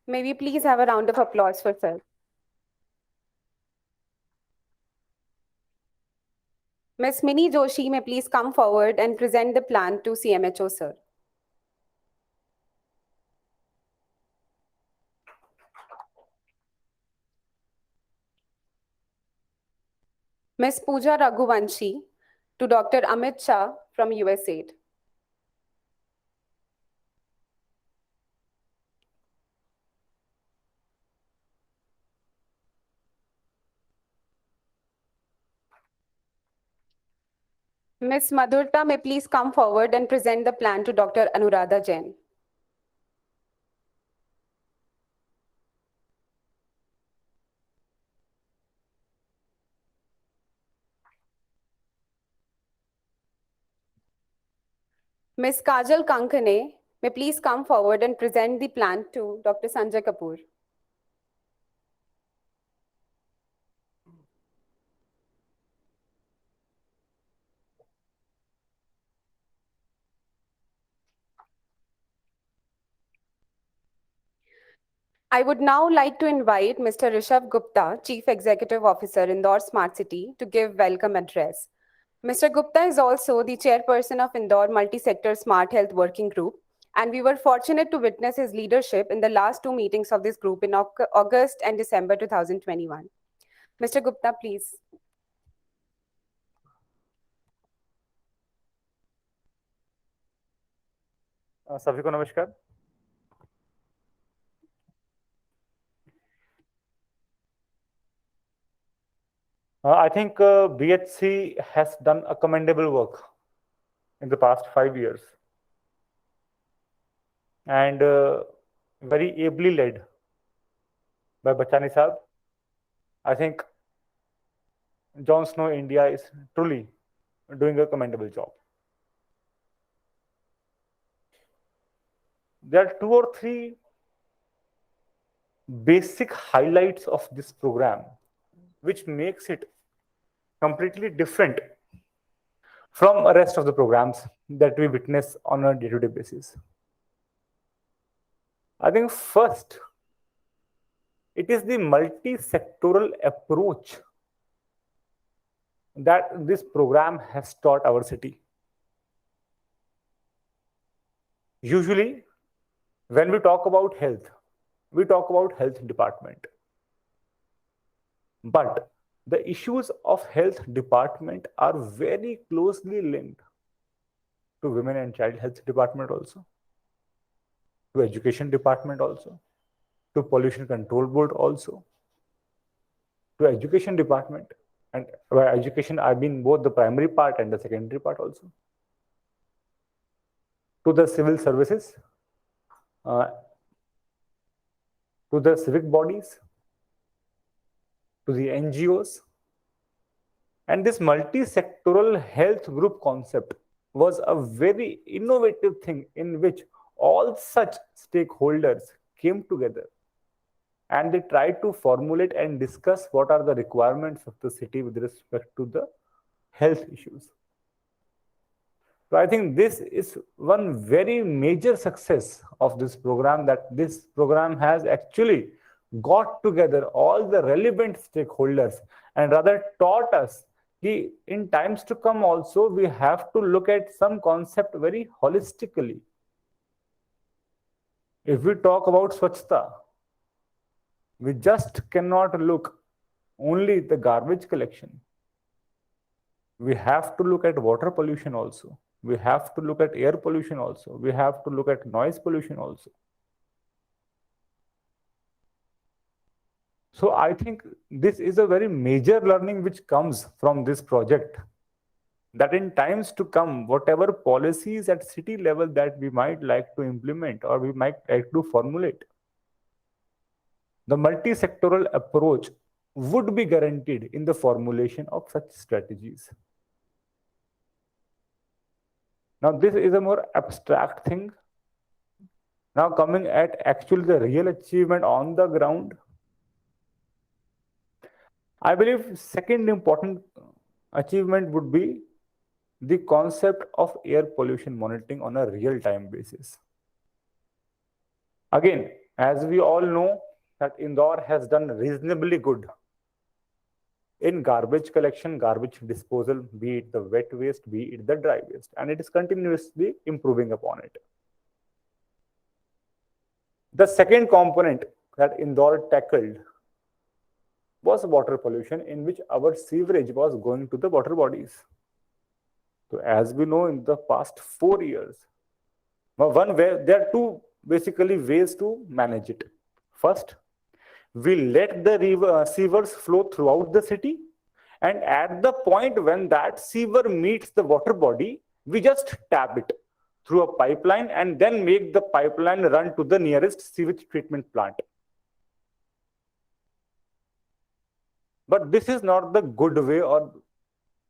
May we please have a round of applause for Sir. Ms. Mini Joshi may please come forward and present the plan to CMHO, Sir. Ms. Pooja Raghuvanshi to Dr. Amit Shah from USAID. Ms. Madhurta may please come forward and present the plan to Dr. Anuradha Jain. Ms. Kajal Kankane may please come forward and present the plan to Dr. Sanjay Kapoor. I would now like to invite Mr. Rishabh Gupta, Chief Executive Officer, Indore Smart City, to give welcome address. Mr. Gupta is also the chairperson of Indore Multi-Sector Smart Health Working Group, and we were fortunate to witness his leadership in the last two meetings of this group in August and December 2021. Mr. Gupta, please. सभी को नमस्कार। I think BHC has done a commendable work in the past 5 years and very ably led by Bachani Saab. I think John Snow India is truly doing a commendable job. There are 2 or 3 basic highlights of this program which makes it completely different from the rest of the programs that we witness on a day-to-day basis. I think first, it is the multi-sectoral approach that this program has taught our city. Usually, when we talk about health, we talk about health department. But the issues of health department are very closely linked to women and child health department also, to education department also, to pollution control board also, to education department. And by education, I mean both the primary part and the secondary part also, to the civil services, to the civic bodies, to the NGOs. And this multi-sectoral health group concept was a very innovative thing in which all such stakeholders came together and they tried to formulate and discuss what are the requirements of the city with respect to the health issues. So I think this is one very major success of this program, that this program has actually got together all the relevant stakeholders and rather taught us that in times to come also we have to look at some concept very holistically. If we talk about Swachhta, we just cannot look only at the garbage collection. We have to look at water pollution also. We have to look at air pollution also. We have to look at noise pollution also. So I think this is a very major learning which comes from this project, that in times to come, whatever policies at city level that we might like to implement or we might like to formulate, the multi-sectoral approach would be guaranteed in the formulation of such strategies. Now, this is a more abstract thing. Now, coming at actually the real achievement on the ground, I believe second important achievement would be the concept of air pollution monitoring on a real-time basis. Again, As we all know that Indore has done reasonably good in garbage collection, garbage disposal, be it the wet waste, be it the dry waste, and it is continuously improving upon it. The second component that Indore tackled was water pollution, in which our sewerage was going to the water bodies. So as we know, in the past 4 years, one way, there are two basically ways to manage it. First, we let the sewers flow throughout the city, and at the point when that sewer meets the water body, we just tap it through a pipeline and then make the pipeline run to the nearest sewage treatment plant. But this is not the good way, or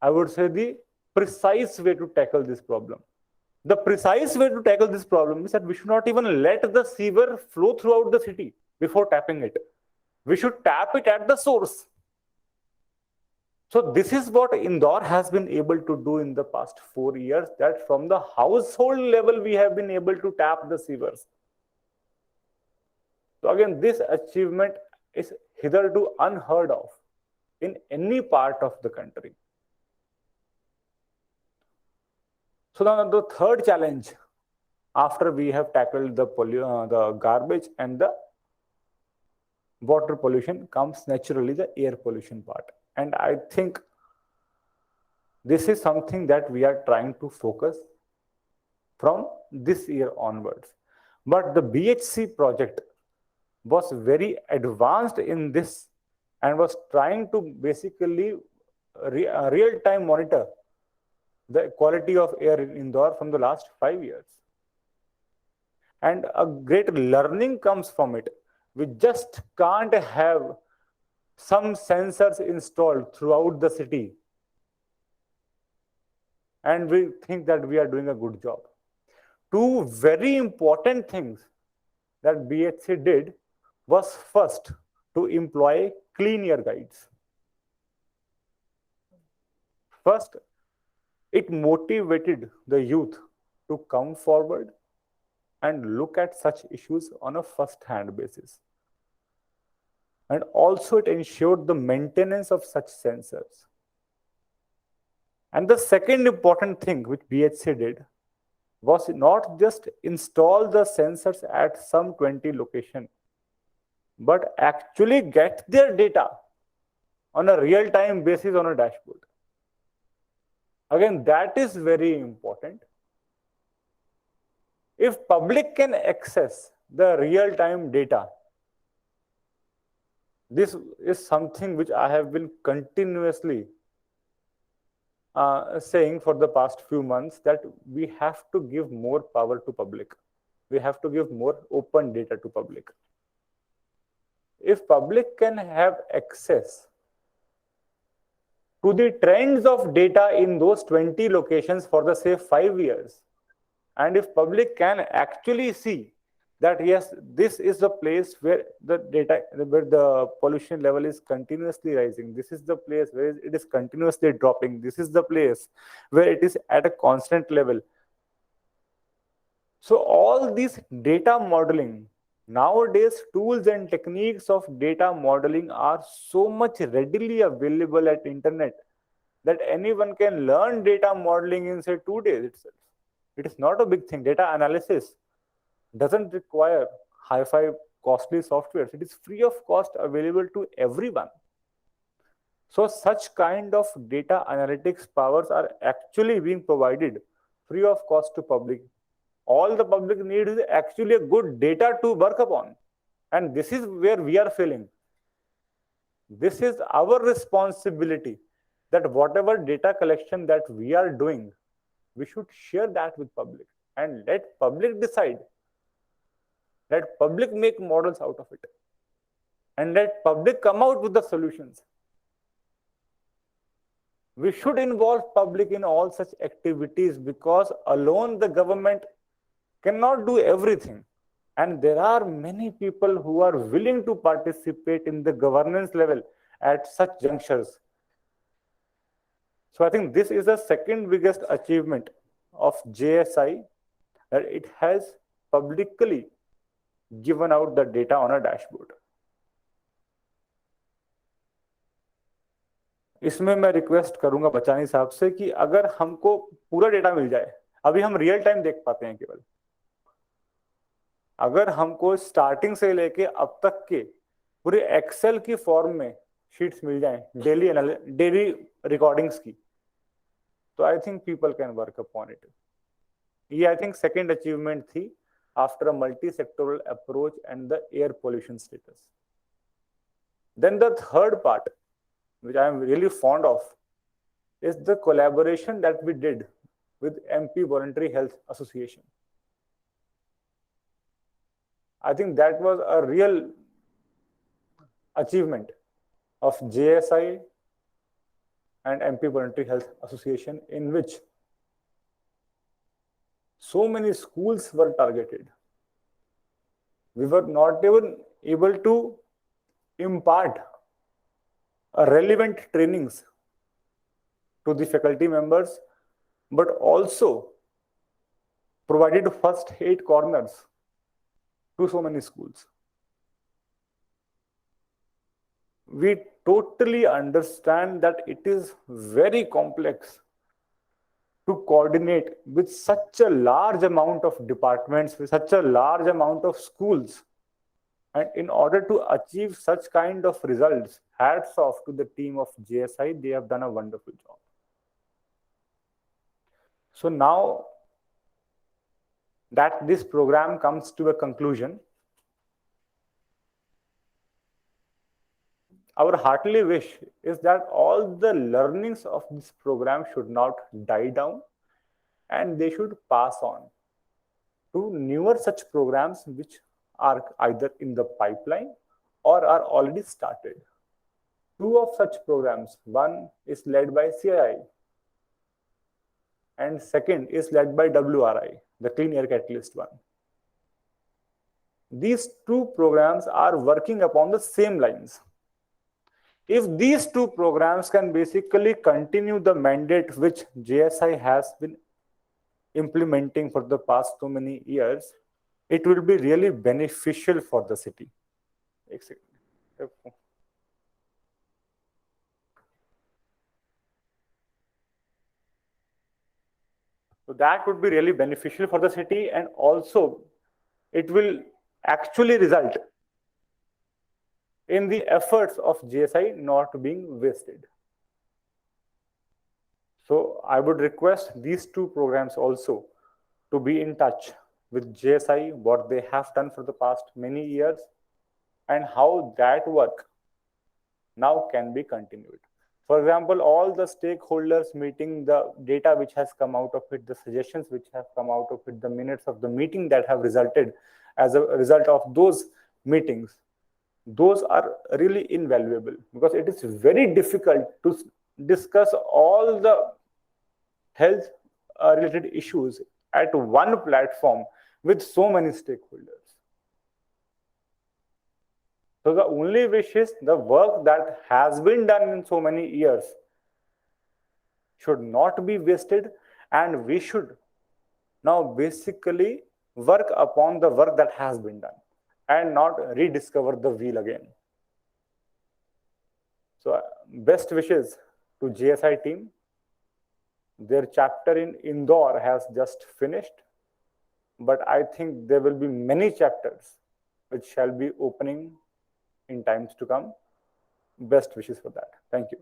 I would say the precise way to tackle this problem. The precise way to tackle this problem is that we should not even let the sewer flow throughout the city before tapping it. We should tap it at the source. So this is what Indore has been able to do in the past 4 years, that from the household level, we have been able to tap the sewers. So again, this achievement is hitherto unheard of in any part of the country. So now the third challenge, after we have tackled the garbage and the water pollution, comes naturally the air pollution part. And I think this is something that we are trying to focus from this year onwards. But the BHC project was very advanced in this and was trying to basically real-time monitor the quality of air in Indore from the last 5 years. And a great learning comes from it. We just can't have some sensors installed throughout the city and we think that we are doing a good job. Two very important things that BHC did was, first, to employ clean air guides. First, it motivated the youth to come forward and look at such issues on a first-hand basis. And also it ensured the maintenance of such sensors. And the second important thing which BHC did was not just install the sensors at some 20 locations, but actually get their data on a real-time basis on a dashboard. Again, that is very important. If public can access the real-time data, this is something which I have been continuously saying for the past few months, that we have to give more power to public. We have to give more open data to public. If public can have access to the trends of data in those 20 locations for the say 5 years, and if public can actually see that yes, this is the place where the pollution level is continuously rising, this is the place where it is continuously dropping, this is the place where it is at a constant level. So all these data modeling, nowadays tools and techniques of data modeling are so much readily available at internet that anyone can learn data modeling in say 2 days itself. It is not a big thing. Data analysis doesn't require hi-fi costly softwares. It is free of cost, available to everyone. So such kind of data analytics powers are actually being provided free of cost to public. All the public needs is actually a good data to work upon. And this is where we are failing. This is our responsibility, that whatever data collection that we are doing, we should share that with public and let public decide. Let public make models out of it. And let public come out with the solutions. We should involve public in all such activities, because alone the government cannot do everything. And there are many people who are willing to participate in the governance level at such junctures. So I think this is the second biggest achievement of JSI, that it has publicly given out the data on a dashboard. इसमें मैं request करूंगा बचानी साहब से कि अगर हमको पूरा डेटा मिल जाए, अभी हम रियल टाइम देख पाते हैं केवल, अगर हमको स्टार्टिंग से लेके अब तक के पूरे एक्सेल की फॉर्म में शीट्स मिल जाएं डेली रिकॉर्डिंग्स की, तो I think people can work upon it. ये आई थिंक सेकेंड अचीवमेंट थी after a multi-sectoral approach and the air pollution status. Then the third part, which I am really fond of, is the collaboration that we did with MP Voluntary Health Association. I think that was a real achievement of JSI and MP Voluntary Health Association, in which so many schools were targeted. We were not even able to impart relevant trainings to the faculty members, but also provided first aid corners to so many schools. We totally understand that it is very complex to coordinate with such a large amount of departments, with such a large amount of schools. And in order to achieve such kind of results, hats off to the team of JSI. They have done a wonderful job. So now that this program comes to a conclusion, our heartily wish is that all the learnings of this program should not die down, and they should pass on to newer such programs which are either in the pipeline or are already started. Two of such programs, one is led by CII and second is led by WRI, the Clean Air Catalyst one. These two programs are working upon the same lines. If these two programs can basically continue the mandate which JSI has been implementing for the past so many years, it will be really beneficial for the city. So that would be really beneficial for the city, and also it will actually result in the efforts of JSI not being wasted. So I would request these two programs also to be in touch with JSI, what they have done for the past many years, and how that work now can be continued. For example, all the stakeholders meeting, the data which has come out of it, the suggestions which have come out of it, the minutes of the meeting that have resulted as a result of those meetings, those are really invaluable, because it is very difficult to discuss all the health related issues at one platform with so many stakeholders. So the only wish is the work that has been done in so many years should not be wasted, and we should now basically work upon the work that has been done and not rediscover the wheel again. So best wishes to JSI team. Their chapter in Indore has just finished, but I think there will be many chapters which shall be opening in times to come. Best wishes for that. Thank you.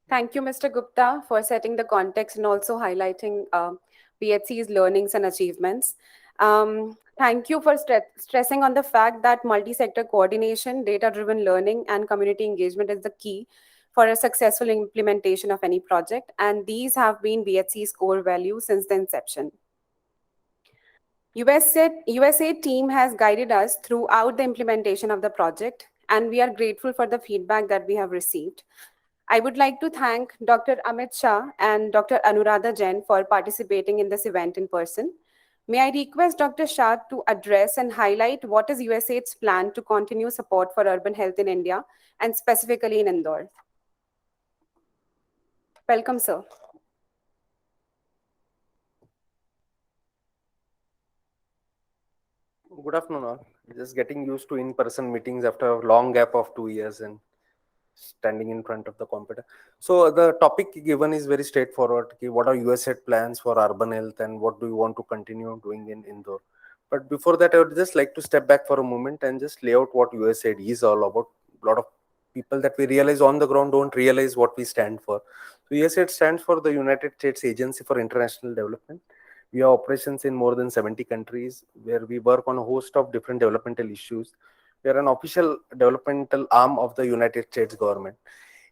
Thank you, Mr. Gupta, for setting the context and also highlighting BHC's learnings and achievements. Thank you for stressing on the fact that multi-sector coordination, data-driven learning, and community engagement is the key for a successful implementation of any project, and these have been BHC's core values since the inception. USAID team has guided us throughout the implementation of the project, and we are grateful for the feedback that we have received. I would like to thank Dr. Amit Shah and Dr. Anuradha Jain for participating in this event in person. May I request Dr. Shah to address and highlight what is USAID's plan to continue support for urban health in India and specifically in Indore. Welcome, sir. afternoon all. Just getting used to in-person meetings after a long gap of 2 years and standing in front of the computer. So the topic given is very straightforward. What are USAID plans for urban health and what do you want to continue doing in Indore? But before that, I would just like to step back for a moment and just lay out what USAID is all about. A lot of people that we realize on the ground don't realize what we stand for. So USAID stands for the United States Agency for International Development. We have operations in more than 70 countries where we work on a host of different developmental issues. We are an official developmental arm of the United States government.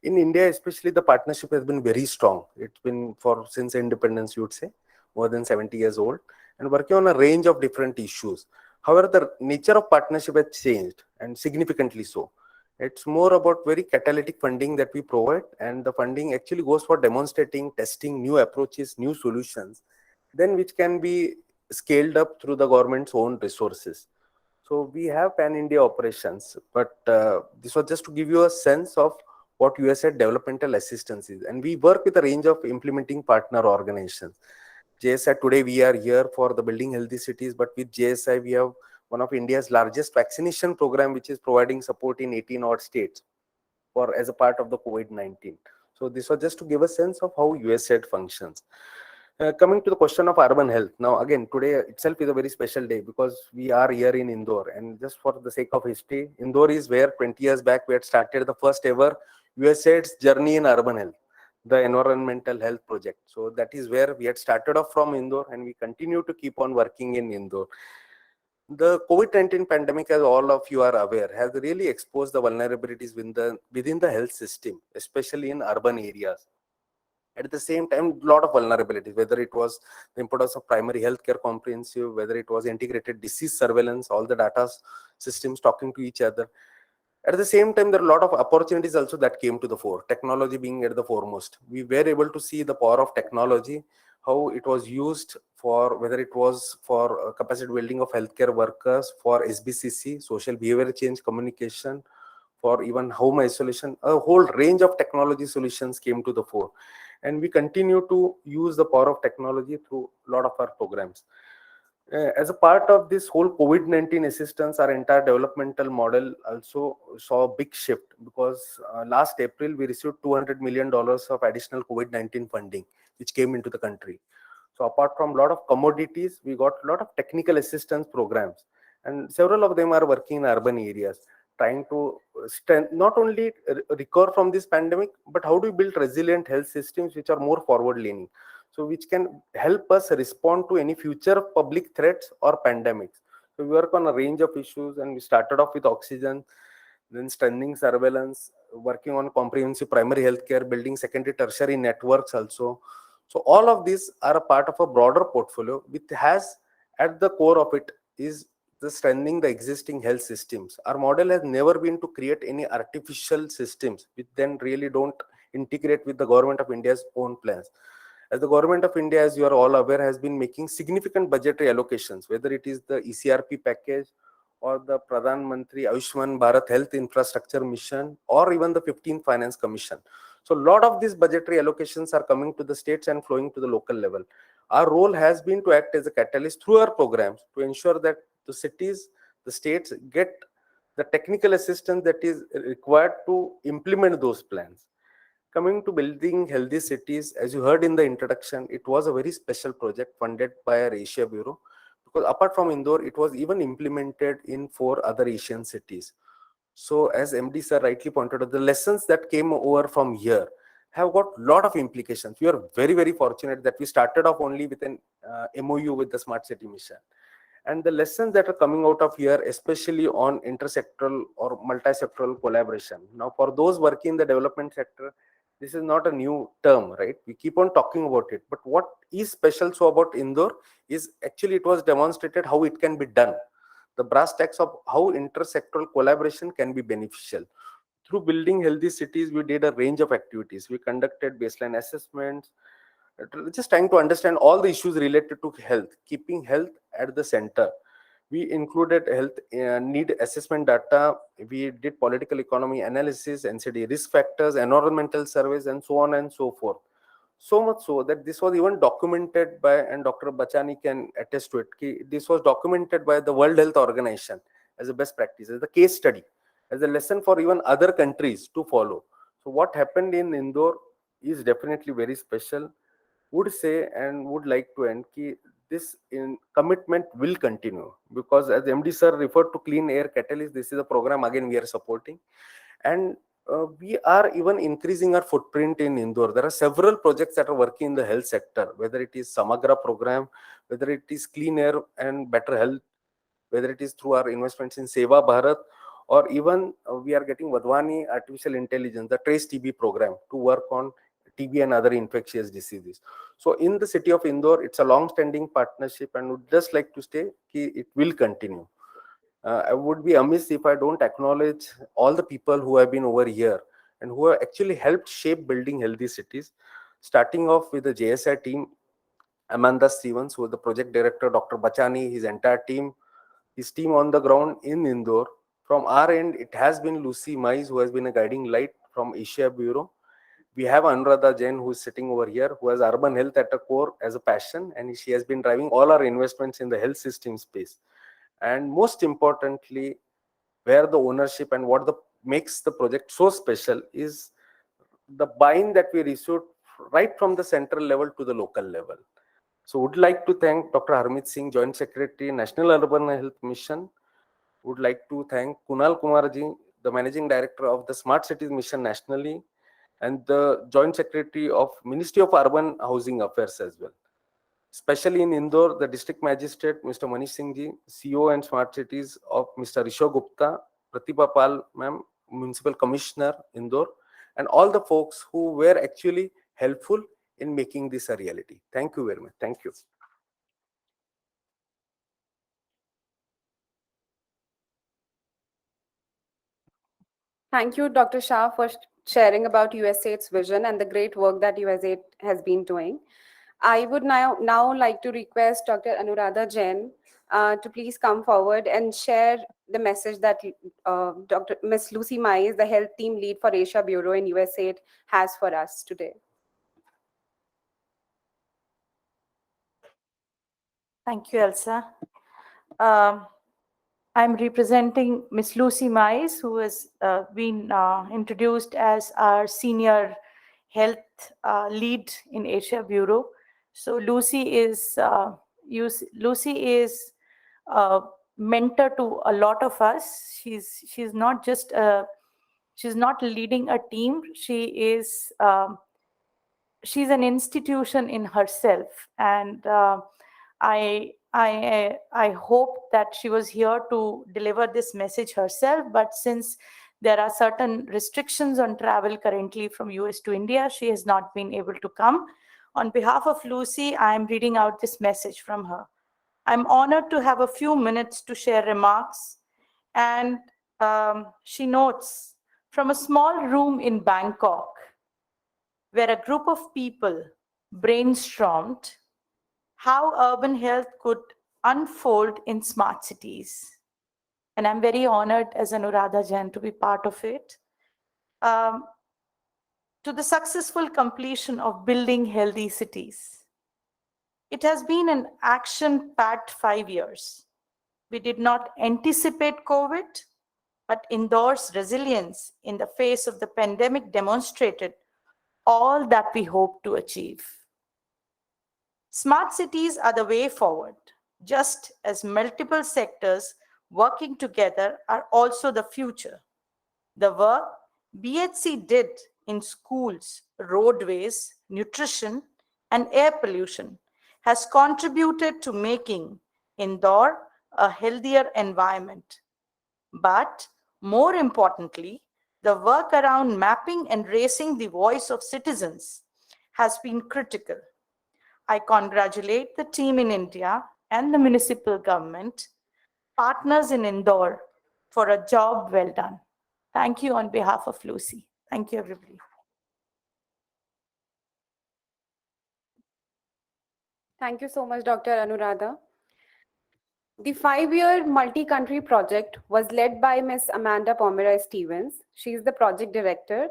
In India, especially, the partnership has been very strong. It's been for since independence, you would say, more than 70 years old, and working on a range of different issues. However, the nature of partnership has changed, and significantly so. It's more about very catalytic funding that we provide, and the funding actually goes for demonstrating, testing new approaches, new solutions, then which can be scaled up through the government's own resources. So we have pan-India operations, but this was just to give you a sense of what USAID developmental assistance is. And we work with a range of implementing partner organizations. JSI, today we are here for the Building Healthy Cities, but with JSI we have one of India's largest vaccination program, which is providing support in 18 odd states for as a part of the COVID-19. So this was just to give a sense of how USAID functions. Coming to the question of urban health. Now, again, today itself is a very special day because we are here in Indore. And just for the sake of history, Indore is where 20 years back we had started the first ever USAID's journey in urban health, the environmental health project. So that is where we had started off from Indore, and we continue to keep on working in Indore. The COVID-19 pandemic, as all of you are aware, has really exposed the vulnerabilities within the health system, especially in urban areas. At the same time, a lot of vulnerabilities, whether it was the importance of primary healthcare comprehensive, whether it was integrated disease surveillance, all the data systems talking to each other. At the same time, there are a lot of opportunities also that came to the fore, technology being at the foremost. We were able to see the power of technology, how it was used for, whether it was for capacity building of healthcare workers, for SBCC, social behavior change communication, for even home isolation. A whole range of technology solutions came to the fore. And we continue to use the power of technology through a lot of our programs. As a part of this whole COVID-19 assistance, our entire developmental model also saw a big shift because last April, we received $200 million of additional COVID-19 funding, which came into the country. So apart from a lot of commodities, we got a lot of technical assistance programs, and several of them are working in urban areas, trying to not only recover from this pandemic, but how do we build resilient health systems which are more forward-leaning, so which can help us respond to any future public threats or pandemics. So we work on a range of issues, and we started off with oxygen, then strengthening surveillance, working on comprehensive primary healthcare, building secondary tertiary networks also. So all of these are a part of a broader portfolio which has at the core of it is the strengthening the existing health systems. Our model has never been to create any artificial systems which then really don't integrate with the government of India's own plans. As the government of India, as you are all aware, has been making significant budgetary allocations, whether it is the ECRP package or the Pradhan Mantri Ayushman Bharat Health Infrastructure Mission, or even the 15th Finance Commission. So a lot of these budgetary allocations are coming to the states and flowing to the local level. Our role has been to act as a catalyst through our programs to ensure that the cities, the states get the technical assistance that is required to implement those plans. Coming to building healthy cities, as you heard in the introduction, it was a very special project funded by our Asia Bureau, because apart from Indore, it was even implemented in 4 other Asian cities. So as MD sir rightly pointed out, the lessons that came over from here have got a lot of implications. We are very, very fortunate that we started off only with an MOU with the Smart City Mission. And the lessons that are coming out of here, especially on intersectoral or multi-sectoral collaboration. Now, for those working in the development sector, this is not a new term, right? We keep on talking about it. But what is special so about Indore is actually it was demonstrated how it can be done. The brass tacks of how intersectoral collaboration can be beneficial. Through building healthy cities, we did a range of activities. We conducted baseline assessments, just trying to understand all the issues related to health, keeping health at the center. We included health need assessment data. We did political economy analysis, NCD risk factors, environmental surveys, and so on and so forth. So much so that this was even documented by, and Dr. Bachani can attest to it, this was documented by the World Health Organization as a best practice, as a case study, as a lesson for even other countries to follow. So what happened in Indore is definitely very special. Would say and would like to end this commitment will continue, because as MD sir referred to Clean Air Catalyst, this is a program again we are supporting, and we are even increasing our footprint in Indore. There are several projects that are working in the health sector, whether it is Samagra program, whether it is clean air and better health, whether it is through our investments in Seva Bharat, or even we are getting Vadhwani Artificial Intelligence, the Trace TB program, to work on TB and other infectious diseases. So in the city of Indore, it's a long-standing partnership, and would just like to say it will continue. I would be amiss if I don't acknowledge all the people who have been over here and who have actually helped shape building healthy cities, starting off with the JSI team, Amanda Stevens, who is the project director, Dr. Bachani, his entire team, his team on the ground in Indore. From our end, it has been Lucy Mais, who has been a guiding light from Asia Bureau. We have Anuradha Jain, who is sitting over here, who has urban health at a core as a passion, and she has been driving all our investments in the health system space. And most importantly, where the ownership and what makes the project so special is the buy-in that we received right from the central level to the local level. So would like to thank Dr. Harmeet Singh, Joint Secretary, National Urban Health Mission. Would like to thank Kunal Kumarji, the Managing Director of the Smart Cities Mission nationally, and the Joint Secretary of Ministry of Urban Housing Affairs as well. Especially in Indore, the District Magistrate, Mr. Manish Singh ji, CEO and Smart Cities of Mr. Rishabh Gupta, Pratibha Pal ma'am, Municipal Commissioner, Indore, and all the folks who were actually helpful in making this a reality. Thank you very much. Thank you. Thank you, Dr. Shah, for sharing about USAID's vision and the great work that USAID has been doing. I would now like to request Dr. Anuradha Jain to please come forward and share the message that Dr. Ms. Lucy Mais, the Health Team Lead for Asia Bureau in USAID, has for us today. Thank you, Elsa. I'm representing Ms. Lucy Mais, who has been introduced as our Senior Health Lead in Asia Bureau. So Lucy is a mentor to a lot of us. She's not just she's not leading a team. She's an institution in herself, and I hope that she was here to deliver this message herself, but since there are certain restrictions on travel currently from US to India, she has not been able to come. On behalf of Lucy, I am reading out this message from her. I'm honored to have a few minutes to share remarks, and she notes, from a small room in Bangkok, where a group of people brainstormed how urban health could unfold in smart cities. And I'm very honored as Anuradha Jain to be part of it. To the successful completion of building healthy cities. It has been an action-packed 5 years. We did not anticipate COVID, but Indore's resilience in the face of the pandemic demonstrated all that we hope to achieve. Smart cities are the way forward, just as multiple sectors working together are also the future. The work BHC did in schools, roadways, nutrition, and air pollution has contributed to making Indore a healthier environment. But more importantly, the work around mapping and raising the voice of citizens has been critical. I congratulate the team in India and the municipal government, partners in Indore, for a job well done. Thank you on behalf of Lucy. Thank you, everybody. Thank you so much, Dr. Anuradha. The 5-year multi-country project was led by Ms. Amanda Pomeroy Stevens. She is the project director.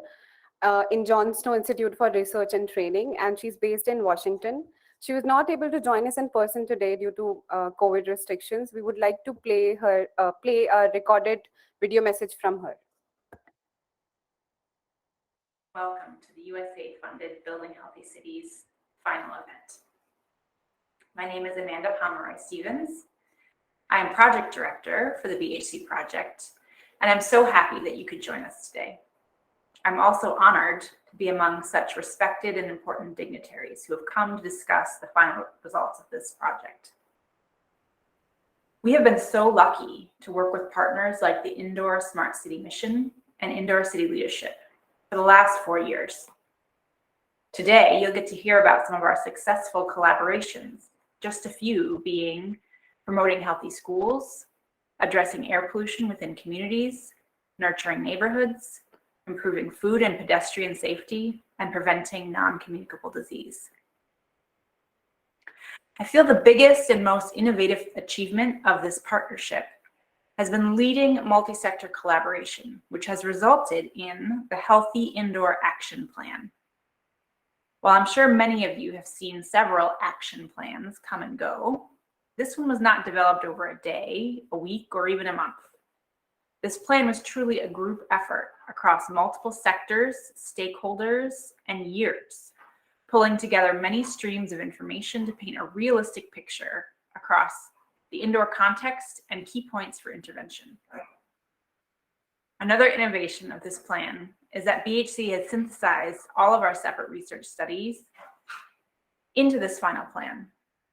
in John Snow Institute for Research and Training, and she's based in Washington. She was not able to join us in person today due to COVID restrictions. We would like to play a recorded video message from her. Welcome to the USAID-funded Building Healthy Cities final event. My name is Amanda Pomeroy-Stevens. I am project director for the BHC project, and I'm so happy that you could join us today. I'm also honored to be among such respected and important dignitaries who have come to discuss the final results of this project. We have been so lucky to work with partners like the Indore Smart City Mission and Indore City Leadership for the last 4 years. Today, you'll get to hear about some of our successful collaborations, just a few being promoting healthy schools, addressing air pollution within communities, nurturing neighborhoods, improving food and pedestrian safety, and preventing non-communicable disease. I feel the biggest and most innovative achievement of this partnership has been leading multi-sector collaboration, which has resulted in the Healthy Indore Action Plan. While I'm sure many of you have seen several action plans come and go, this one was not developed over a day, a week, or even a month. This plan was truly a group effort across multiple sectors, stakeholders, and years, pulling together many streams of information to paint a realistic picture across the Indore context and key points for intervention. Another innovation of this plan is that BHC has synthesized all of our separate research studies into this final plan,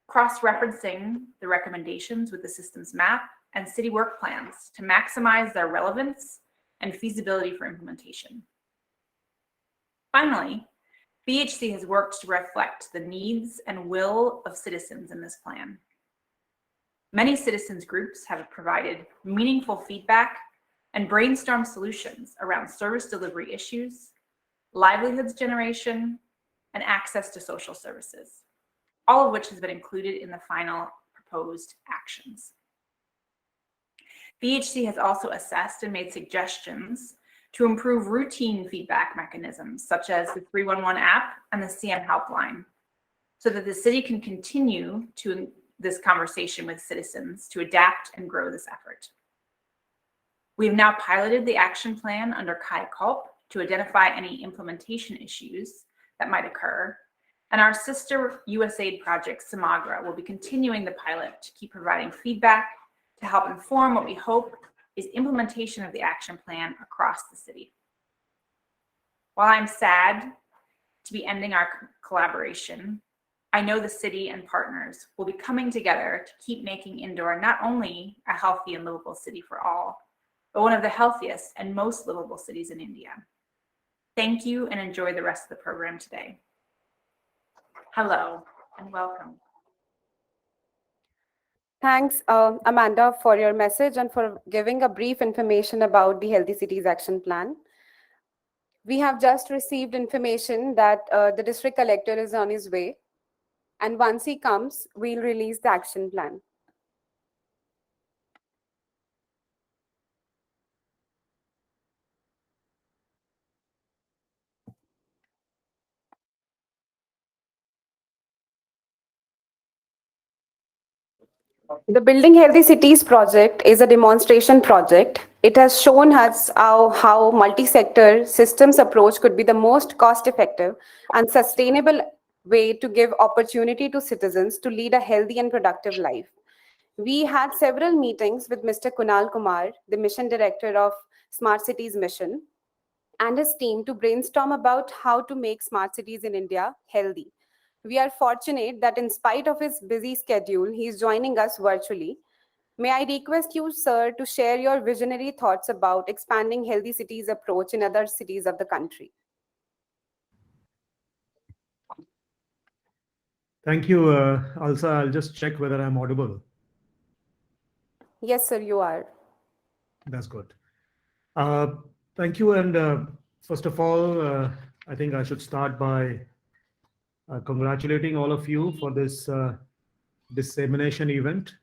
cross-referencing the recommendations with the systems map and city work plans to maximize their relevance and feasibility for implementation. Finally, BHC has worked to reflect the needs and will of citizens in this plan. Many citizens groups have provided meaningful feedback and brainstormed solutions around service delivery issues, livelihoods generation, and access to social services, all of which has been included in the final proposed actions. BHC has also assessed and made suggestions to improve routine feedback mechanisms, such as the 311 app and the CM helpline, so that the city can continue to this conversation with citizens to adapt and grow this effort. We have now piloted the action plan under Kai Culp to identify any implementation issues that might occur, and our sister USAID project, Samagra, will be continuing the pilot to keep providing feedback to help inform what we hope is implementation of the action plan across the city. While I'm sad to be ending our collaboration, I know the city and partners will be coming together to keep making Indore not only a healthy and livable city for all, but one of the healthiest and most livable cities in India. Thank you and enjoy the rest of the program today. Hello and welcome. Thanks, Amanda, for your message and for giving a brief information about the Healthy Cities Action Plan. We have just received information that the district collector is on his way, and once he comes, we'll release the action plan. The Building Healthy Cities project is a demonstration project. It has shown us how multi-sector systems approach could be the most cost-effective and sustainable way to give opportunity to citizens to lead a healthy and productive life. We had several meetings with Mr. Kunal Kumar, the mission director of Smart Cities Mission, and his team to brainstorm about how to make smart cities in India healthy. We are fortunate that in spite of his busy schedule, he is joining us virtually. May I request you, sir, to share your visionary thoughts about expanding Healthy Cities approach in other cities of the country? Thank you. Also, I'll just check whether I'm audible. Yes, sir, you are. That's good. Thank you. And first of all, I think I should start by congratulating all of you for this dissemination event.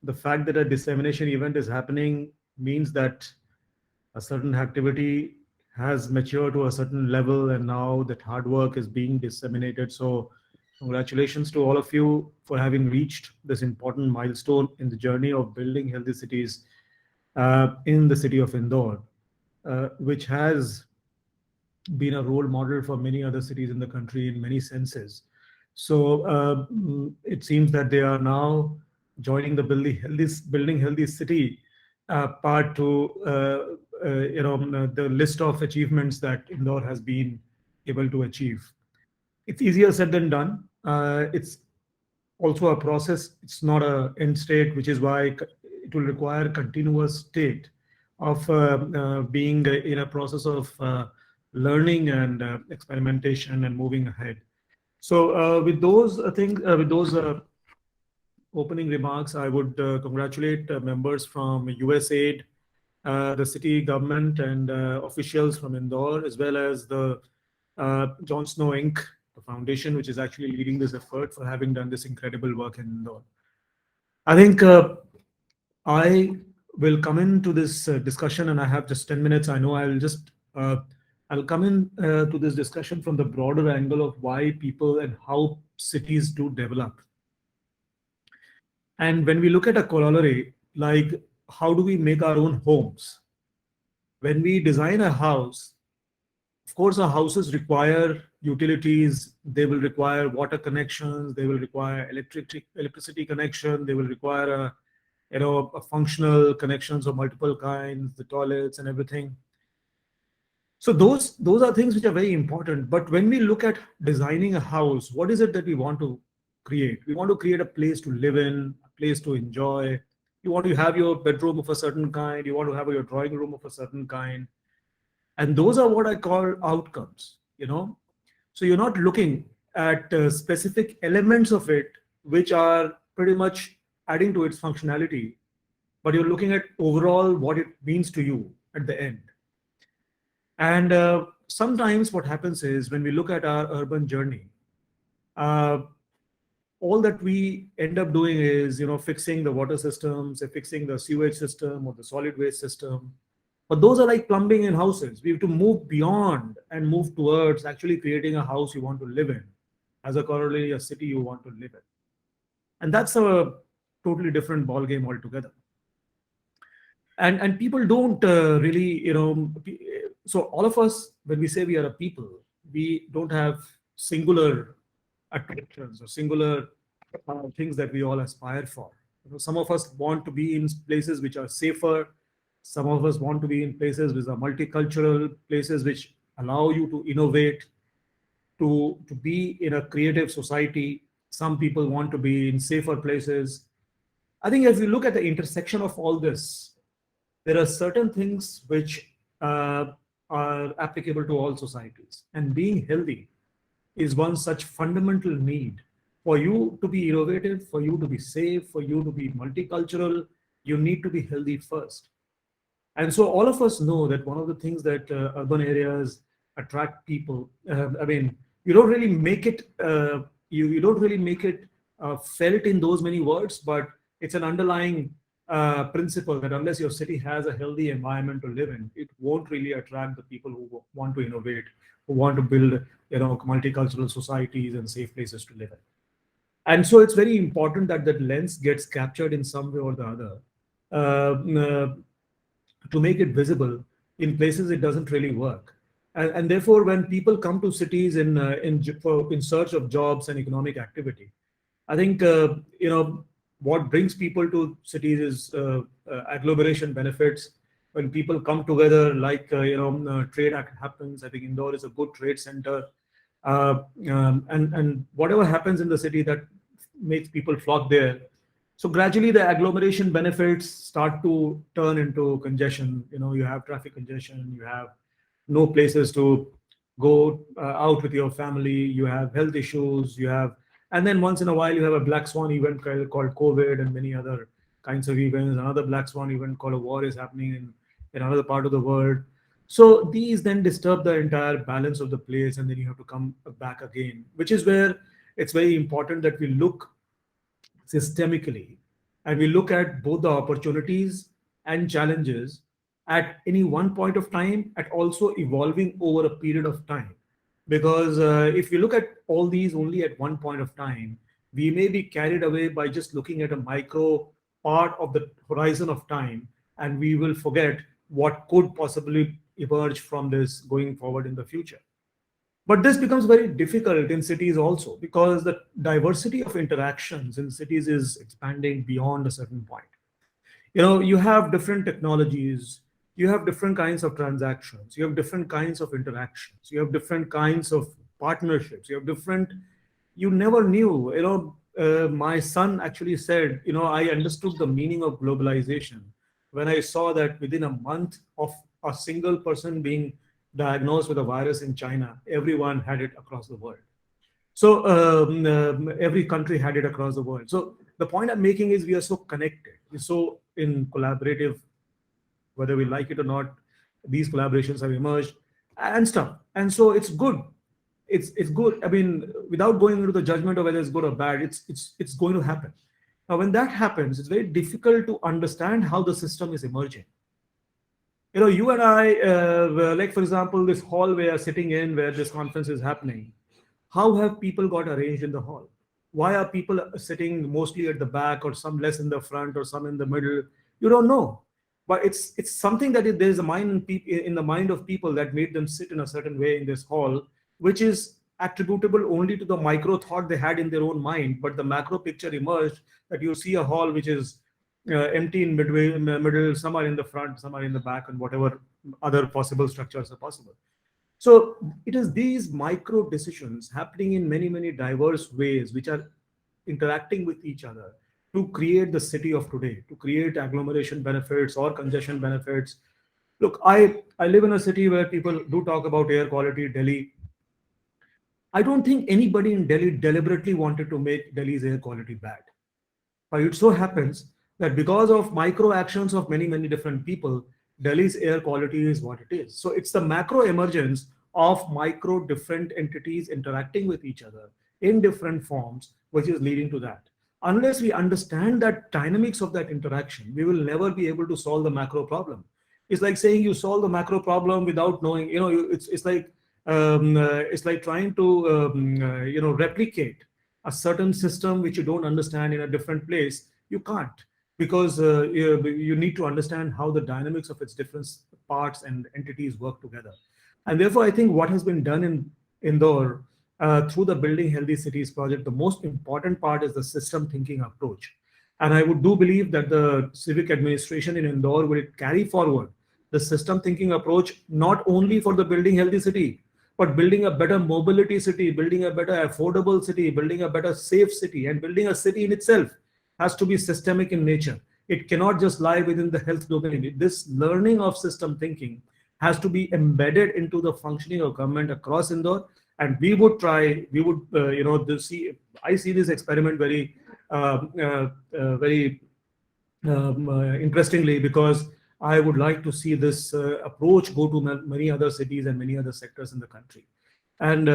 The fact that a dissemination event is happening means that a certain activity has matured to a certain level, and now that hard work is being disseminated. So congratulations to all of you for having reached this important milestone in the journey of building healthy cities in the city of Indore, which has been a role model for many other cities in the country in many senses. So it seems that they are now joining the building healthy city part to the list of achievements that Indore has been able to achieve. It's easier said than done. It's also a process. It's not a end state, which is why it will require continuous state of being in a process of learning and experimentation and moving ahead. So with those opening remarks, I would congratulate members from USAID, the city government, and officials from Indore, as well as the John Snow Inc., the foundation, which is actually leading this effort, for having done this incredible work in Indore. I think I will come into this discussion, and I have just 10 minutes. I know I'll come in to this discussion from the broader angle of why people and how cities do develop. And when we look at a corollary, like how do we make our own homes? When we design a house, of course, our houses require utilities. They will require water connections. They will require electricity connection. They will require a functional connections of multiple kinds, the toilets and everything. So those are things which are very important. But when we look at designing a house, what is it that we want to create? We want to create a place to live in, a place to enjoy. You want to have your bedroom of a certain kind. You want to have your drawing room of a certain kind. And those are what I call outcomes, So you're not looking at specific elements of it, which are pretty much adding to its functionality, but you're looking at overall what it means to you at the end. And sometimes what happens is when we look at our urban journey, all that we end up doing is, fixing the water systems, fixing the sewage system or the solid waste system. But those are like plumbing in houses. We have to move beyond and move towards actually creating a house you want to live in, as a corollary, a city you want to live in. And that's a totally different ballgame altogether. And people don't really, so all of us, when we say we are a people, we don't have singular attractions or singular things that we all aspire for. Some of us want to be in places which are safer. Some of us want to be in places which are multicultural, places which allow you to innovate, to be in a creative society. Some people want to be in safer places. I think if you look at the intersection of all this, there are certain things which are applicable to all societies. And being healthy is one such fundamental need. For you to be innovative, for you to be safe, for you to be multicultural, you need to be healthy first. And so all of us know that one of the things that urban areas attract people, you don't really make it, you don't really make it felt in those many words, but it's an underlying principle that unless your city has a healthy environment to live in, it won't really attract the people who want to innovate, who want to build, multicultural societies and safe places to live in. And so it's very important that that lens gets captured in some way or the other to make it visible in places it doesn't really work. And therefore, when people come to cities in search of jobs and economic activity, I think what brings people to cities is agglomeration benefits. When people come together, like trade happens. I think Indore is a good trade center, and whatever happens in the city that makes people flock there. So gradually, the agglomeration benefits start to turn into congestion. You have traffic congestion. You have no places to go out with your family. You have health issues. And then once in a while, you have a black swan event called COVID and many other kinds of events. Another black swan event called a war is happening in another part of the world. So these then disturb the entire balance of the place, and then you have to come back again, which is where it's very important that we look systemically and we look at both the opportunities and challenges at any one point of time, and also evolving over a period of time. Because if we look at all these only at one point of time, we may be carried away by just looking at a micro part of the horizon of time, and we will forget what could possibly emerge from this going forward in the future. But this becomes very difficult in cities also, because the diversity of interactions in cities is expanding beyond a certain point. You have different technologies, you have different kinds of transactions, you have different kinds of interactions, you have different kinds of partnerships, you have different, you never knew. My son actually said, I understood the meaning of globalization when I saw that within a month of a single person being diagnosed with a virus in China, everyone had it across the world. So every country had it across the world. So the point I'm making is we are so connected, we're so in collaborative, whether we like it or not. These collaborations have emerged and stuff, and so it's good. It's good. I mean, without going into the judgment of whether it's good or bad, it's going to happen. Now, when that happens, it's very difficult to understand how the system is emerging. You and I, like for example, this hall we are sitting in, where this conference is happening. How have people got arranged in the hall? Why are people sitting mostly at the back, or some less in the front, or some in the middle? You don't know, but it's something that there's a mind in the mind of people that made them sit in a certain way in this hall, which is attributable only to the micro thought they had in their own mind. But the macro picture emerged, that you see a hall which is empty in midway, in the middle, some are in the front, some are in the back, and whatever other possible structures are possible. So it is these micro decisions happening in many, many diverse ways, which are interacting with each other to create the city of today, to create agglomeration benefits or congestion benefits. Look, I live in a city where people do talk about air quality, Delhi. I don't think anybody in Delhi deliberately wanted to make Delhi's air quality bad. But it so happens that because of micro actions of many, many different people, Delhi's air quality is what it is. So it's the macro emergence of micro different entities interacting with each other in different forms, which is leading to that. Unless we understand that dynamics of that interaction, we will never be able to solve the macro problem. It's like saying you solve the macro problem without knowing, it's like trying to, replicate a certain system which you don't understand in a different place. You can't, because you need to understand how the dynamics of its different parts and entities work together. And therefore, I think what has been done in Indore through the Building Healthy Cities project, the most important part is the system thinking approach. And I would do believe that the civic administration in Indore will carry forward the system thinking approach, not only for the Building Healthy City, but building a better mobility city, building a better affordable city, building a better safe city, and building a city in itself has to be systemic in nature. It cannot just lie within the health domain. This learning of system thinking has to be embedded into the functioning of government across Indore. And we would try, we would, I see this experiment very, very interestingly, because I would like to see this approach go to many other cities and many other sectors in the country. And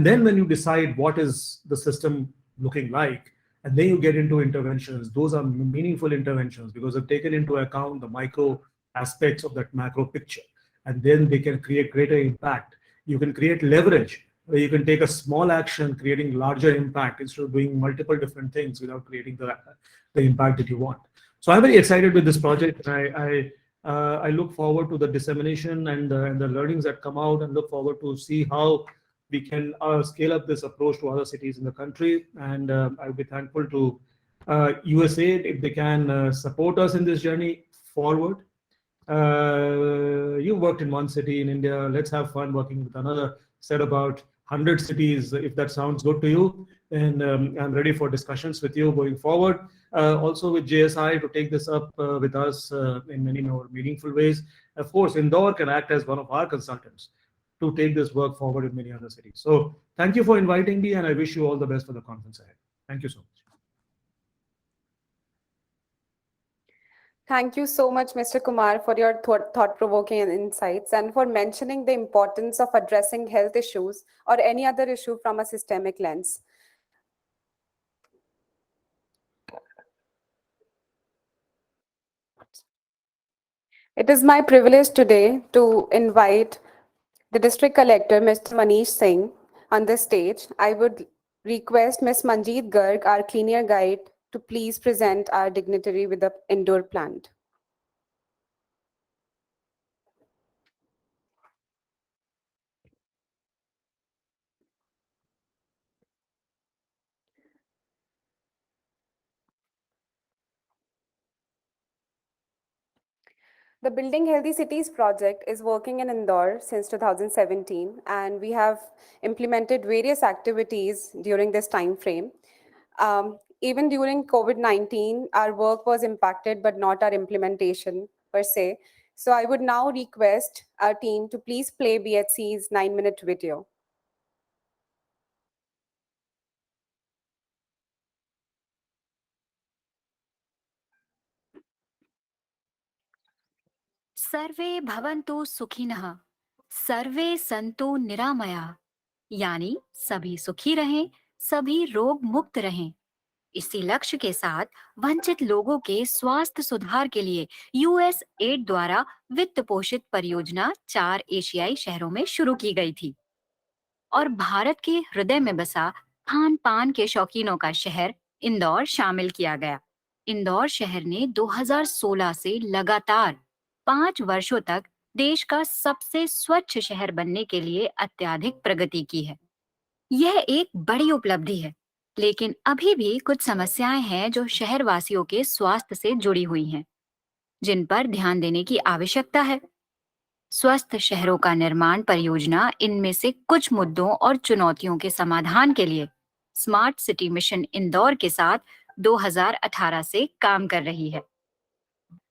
then when you decide what is the system looking like, and then you get into interventions, those are meaningful interventions because they've taken into account the micro aspects of that macro picture. And then they can create greater impact. You can create leverage where you can take a small action, creating larger impact instead of doing multiple different things without creating the impact that you want. So I'm very excited with this project. I look forward to the dissemination and the learnings that come out, and look forward to see how we can scale up this approach to other cities in the country. And I'll be thankful to USAID if they can support us in this journey forward. You worked in one city in India. Let's have fun working with another set about 100 cities. If that sounds good to you, then I'm ready for discussions with you going forward. Also with JSI to take this up with us in many more meaningful ways. Of course, Indore can act as one of our consultants to take this work forward in many other cities. So thank you for inviting me, and I wish you all the best for the conference ahead. Thank you so much. Thank you so much, Mr. Kumar, for your thought-provoking insights and for mentioning the importance of addressing health issues or any other issue from a systemic lens. It is my privilege today to invite the District Collector, Mr. Manish Singh, on the stage. I would request Ms. Manjeet Garg, our Cleaner Guide, to please present our dignitary with the indoor plant. The Building Healthy Cities project is working in Indore since 2017, and we have implemented various activities during this time frame. Even during COVID-19, our work was impacted, but not our implementation per se. So I would now request our team to please play BHC's 9-minute video. सर्वे भवन्तु सुखिनः, सर्वे सन्तु निरामया, यानी सभी सुखी रहें, सभी रोग मुक्त रहें। इसी लक्ष्य के साथ वंचित लोगों के स्वास्थ्य सुधार के लिए USAID द्वारा वित्त पोषित परियोजना 4 एशियाई शहरों में शुरू की गई थी और भारत के हृदय में बसा खान पान के शौकीनों का शहर इंदौर शामिल किया गया। इंदौर शहर ने 2016 से लगातार 5 वर्षों तक देश का सबसे स्वच्छ शहर बनने के लिए अत्यधिक प्रगति की है। यह एक बड़ी उपलब्धि है, लेकिन अभी भी कुछ समस्याएं हैं जो शहरवासियों के स्वास्थ्य से जुड़ी हुई हैं, जिन पर ध्यान देने की आवश्यकता है। स्वस्थ शहरों का निर्माण परियोजना इनमें से कुछ मुद्दों और चुनौतियों के समाधान के लिए स्मार्ट सिटी मिशन इंदौर के साथ 2018 से काम कर रही है।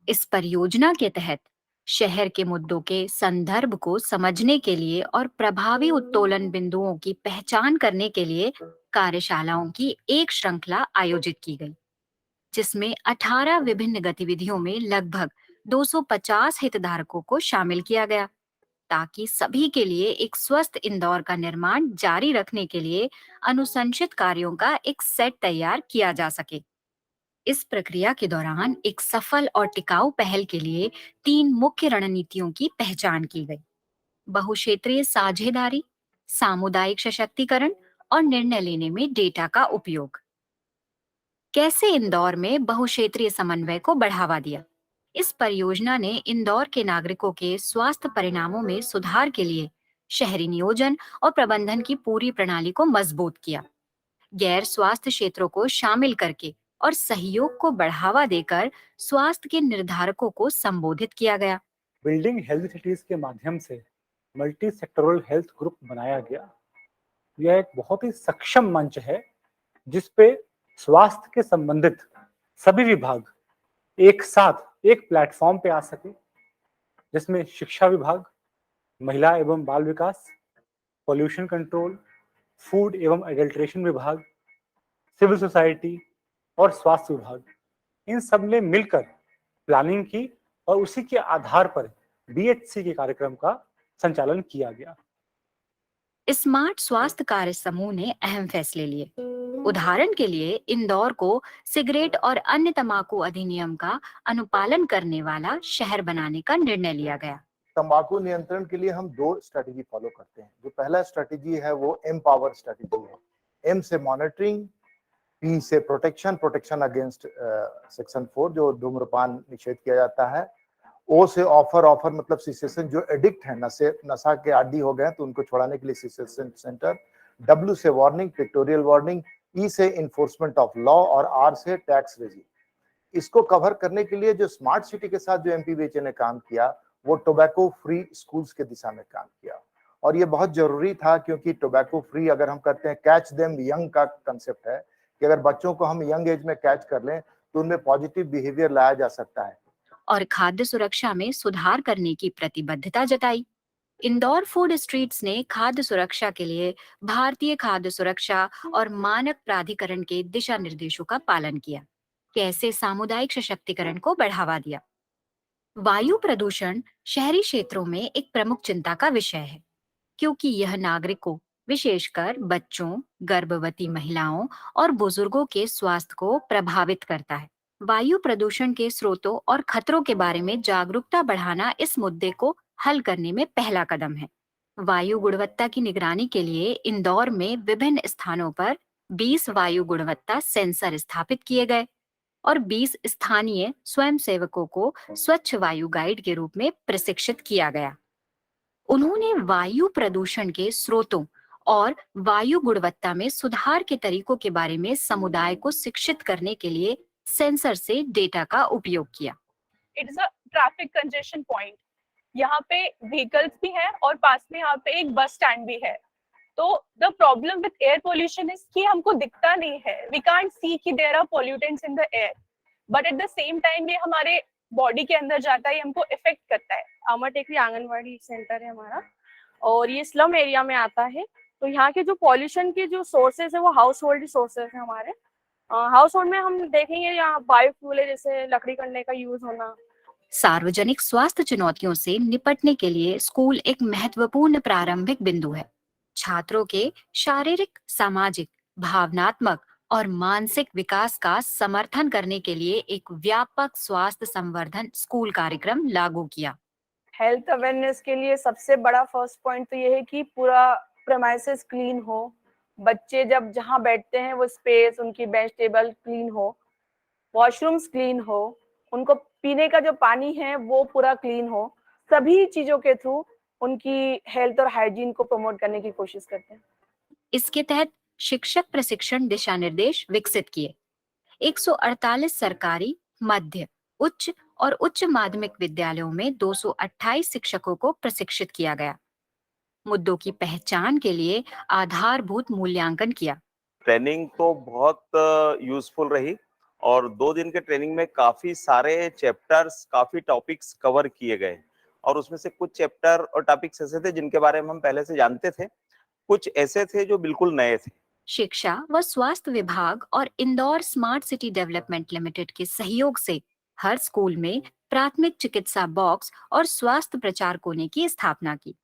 इस परियोजना के तहत शहर के मुद्दों के संदर्भ को समझने के लिए और प्रभावी उत्तोलन बिंदुओं की पहचान करने के लिए कार्यशालाओं की एक श्रृंखला आयोजित की गई, जिसमें 18 विभिन्न गतिविधियों में लगभग 250 हितधारकों को शामिल किया गया, ताकि सभी के लिए एक स्वस्थ इंदौर का निर्माण जारी रखने के लिए अनुशंसित कार्यों का एक सेट तैयार किया जा सके। इस प्रक्रिया के दौरान एक सफल और टिकाऊ पहल के लिए 3 मुख्य रणनीतियों की पहचान की गई: बहुक्षेत्रीय साझेदारी, सामुदायिक सशक्तिकरण और निर्णय लेने में डेटा का उपयोग। कैसे इंदौर में बहुक्षेत्रीय समन्वय को बढ़ावा दिया? इस परियोजना ने इंदौर के नागरिकों के स्वास्थ्य परिणामों में सुधार के लिए शहरी नियोजन और प्रबंधन की पूरी प्रणाली को मजबूत किया। गैर स्वास्थ्य क्षेत्रों को शामिल करके और सहयोग को बढ़ावा देकर स्वास्थ्य के निर्धारकों को संबोधित किया गया। बिल्डिंग हेल्थ सिटीज के माध्यम से मल्टी सेक्टोरल हेल्थ ग्रुप बनाया गया। यह एक बहुत ही सक्षम मंच है जिसपे स्वास्थ्य के संबंधित सभी विभाग एक साथ एक प्लेटफॉर्म पे आ सके, जिसमें शिक्षा विभाग, महिला एवं बाल विकास, पॉल्यूशन कंट्रोल, फूड एवं एडल्ट्रेशन विभाग, सिविल सोसाइटी और स्वास्थ्य विभाग, इन सब ने मिलकर प्लानिंग की और उसी के आधार पर BHC के कार्यक्रम का संचालन किया गया। स्मार्ट स्वास्थ्य कार्य समूह ने अहम फैसले लिए। उदाहरण के लिए इंदौर को सिगरेट और अन्य तंबाकू अधिनियम का अनुपालन करने वाला शहर बनाने का निर्णय लिया गया। तंबाकू नियंत्रण के लिए हम 2 स्ट्रेटेजी फॉलो करते हैं। जो पहला स्ट्रेटेजी है वो एम्पावर स्ट्रेटेजी है। एम से मॉनिटरिंग, पी से प्रोटेक्शन अगेंस्ट सेक्शन 4 जो धूम्रपान निषेध किया जाता है, ओ से ऑफर मतलब सिसेशन जो एडिक्ट है, नशा के आदी हो गए तो उनको छुड़ाने के लिए सिसेशन सेंटर, डब्ल्यू से वार्निंग, पिक्टोरियल वार्निंग, ई से इन्फोर्समेंट ऑफ लॉ और आर से टैक्स रेजिम। इसको कवर करने के लिए जो स्मार्ट सिटी के साथ जो MPBHA ने काम किया वो टोबैको फ्री स्कूल्स के दिशा में काम किया, और ये बहुत जरूरी था क्योंकि टोबैको फ्री अगर हम करते हैं, कैच देम यंग का कंसेप्ट है कि अगर बच्चों को हम यंग एज में कैच कर लें तो उनमें पॉजिटिव बिहेवियर लाया जा सकता है। और खाद्य सुरक्षा में सुधार करने की प्रतिबद्धता जताई। इंदौर फूड स्ट्रीट्स ने खाद्य सुरक्षा के लिए भारतीय खाद्य सुरक्षा और मानक प्राधिकरण के दिशा निर्देशों का पालन किया। कैसे सामुदायिक सशक्तिकरण को बढ़ावा दिया? वायु प्रदूषण शहरी क्षेत्रों में एक प्रमुख चिंता का विषय है, क्योंकि यह नागरिकों, विशेषकर बच्चों, गर्भवती महिलाओं और बुजुर्गों के स्वास्थ्य को प्रभावित करता है। वायु प्रदूषण के स्रोतों और खतरों के बारे में जागरूकता बढ़ाना इस मुद्दे को हल करने में पहला कदम है। वायु गुणवत्ता की निगरानी के लिए इंदौर में विभिन्न स्थानों पर 20 वायु गुणवत्ता सेंसर स्थापित किए गए और 20 स्थानीय स्वयंसेवकों को स्वच्छ वायु गाइड के रूप में प्रशिक्षित किया गया। उन्होंने वायु प्रदूषण के स्रोतों और वायु गुणवत्ता में सुधार के तरीकों के बारे में समुदाय को शिक्षित करने के लिए सेंसर से डेटा का उपयोग किया। It is a traffic congestion point. यहाँ पे व्हीकल्स भी हैं और पास में यहाँ पे एक बस स्टैंड भी है। तो the problem with air pollution is कि हमको दिखता नहीं है, वी कांट सी कि there are pollutants in the air, but at the same time ये हमारे बॉडी के अंदर जाता है, हमको इफेक्ट करता है। अमर टेकरी आंगनवाड़ी सेंटर है हमारा और ये स्लम एरिया में आता है। तो यहाँ के जो पॉल्यूशन के जो सोर्सेज है वो हाउस होल्ड सोर्सेज है हमारे। हाउस होल्ड में हम देखेंगे यहाँ बायोफ्यूल है, जैसे लकड़ी करने का यूज होना। सार्वजनिक स्वास्थ्य चुनौतियों से निपटने के लिए स्कूल एक महत्वपूर्ण प्रारंभिक बिंदु है। छात्रों के शारीरिक, सामाजिक, भावनात्मक और मानसिक विकास का समर्थन करने के लिए एक व्यापक स्वास्थ्य संवर्धन स्कूल कार्यक्रम लागू किया। हेल्थ अवेयरनेस के लिए सबसे बड़ा फर्स्ट पॉइंट तो ये है कि पूरा प्रेमाइसेस क्लीन हो, बच्चे जब जहाँ बैठते हैं वो स्पेस, उनकी बेंच टेबल क्लीन हो, वॉशरूम्स क्लीन हो, उनको पीने का जो पानी है वो पूरा क्लीन हो। सभी चीजों के थ्रू उनकी हेल्थ और हाइजीन को प्रमोट करने की कोशिश करते हैं। इसके तहत शिक्षक प्रशिक्षण दिशा निर्देश विकसित किए। 148 सरकारी, मध्य, उच्च और उच्च माध्यमिक विद्यालयों में 228 शिक्षकों को प्रशिक्षित किया गया। मुद्दों की पहचान के लिए आधारभूत मूल्यांकन किया। ट्रेनिंग तो बहुत यूजफुल रही और 2 दिन के ट्रेनिंग में काफी सारे चैप्टर्स, काफी टॉपिक्स कवर किए गए और उसमें से कुछ चैप्टर और टॉपिक्स ऐसे थे जिनके बारे में हम पहले से जानते थे, कुछ ऐसे थे जो बिल्कुल नए थे। शिक्षा व स्वास्थ्य विभाग और Indore smart city development limited के सहयोग से हर स्कूल में प्राथमिक चिकित्सा बॉक्स और स्वास्थ्य प्रचार कोने की स्थापना की।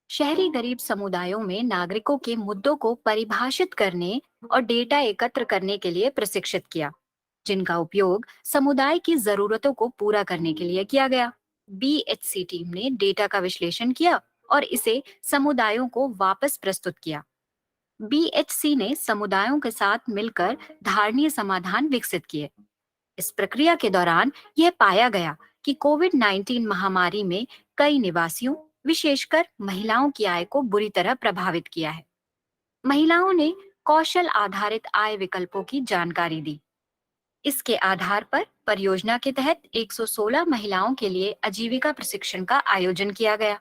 शहरी गरीब समुदायों में नागरिकों के मुद्दों को परिभाषित करने और डेटा एकत्र करने के लिए प्रशिक्षित किया, जिनका उपयोग समुदाय की जरूरतों को पूरा करने के लिए किया गया। BHC टीम ने डेटा का विश्लेषण किया और इसे समुदायों को वापस प्रस्तुत किया। BHC ने समुदायों के साथ मिलकर धारणीय समाधान विकसित किए। इस प्रक्रिया के दौरान यह पाया गया कि कोविड-19 महामारी में कई निवासियों, विशेषकर महिलाओं की आय को बुरी तरह प्रभावित किया है। महिलाओं ने कौशल आधारित आय विकल्पों की जानकारी दी। इसके आधार पर परियोजना के तहत 116 महिलाओं के लिए आजीविका प्रशिक्षण का आयोजन किया गया।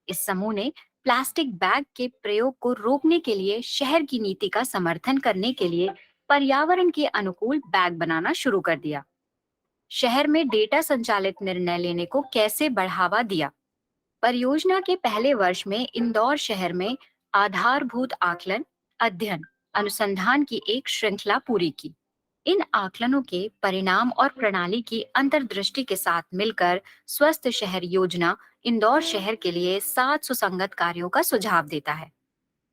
इस समूह ने प्लास्टिक बैग के प्रयोग को रोकने के लिए शहर की नीति का समर्थन करने के लिए पर्यावरण के अनुकूल बैग बनाना शुरू कर दिया। शहर में डेटा संचालित निर्णय लेने को कैसे बढ़ावा दिया। परियोजना के पहले वर्ष में इंदौर शहर में आधारभूत आकलन, अध्ययन, अनुसंधान की एक श्रृंखला पूरी की। इन आकलनों के परिणाम और प्रणाली की अंतर्दृष्टि के साथ मिलकर स्वस्थ शहर योजना इंदौर शहर के लिए 7 सुसंगत कार्यों का सुझाव देता है।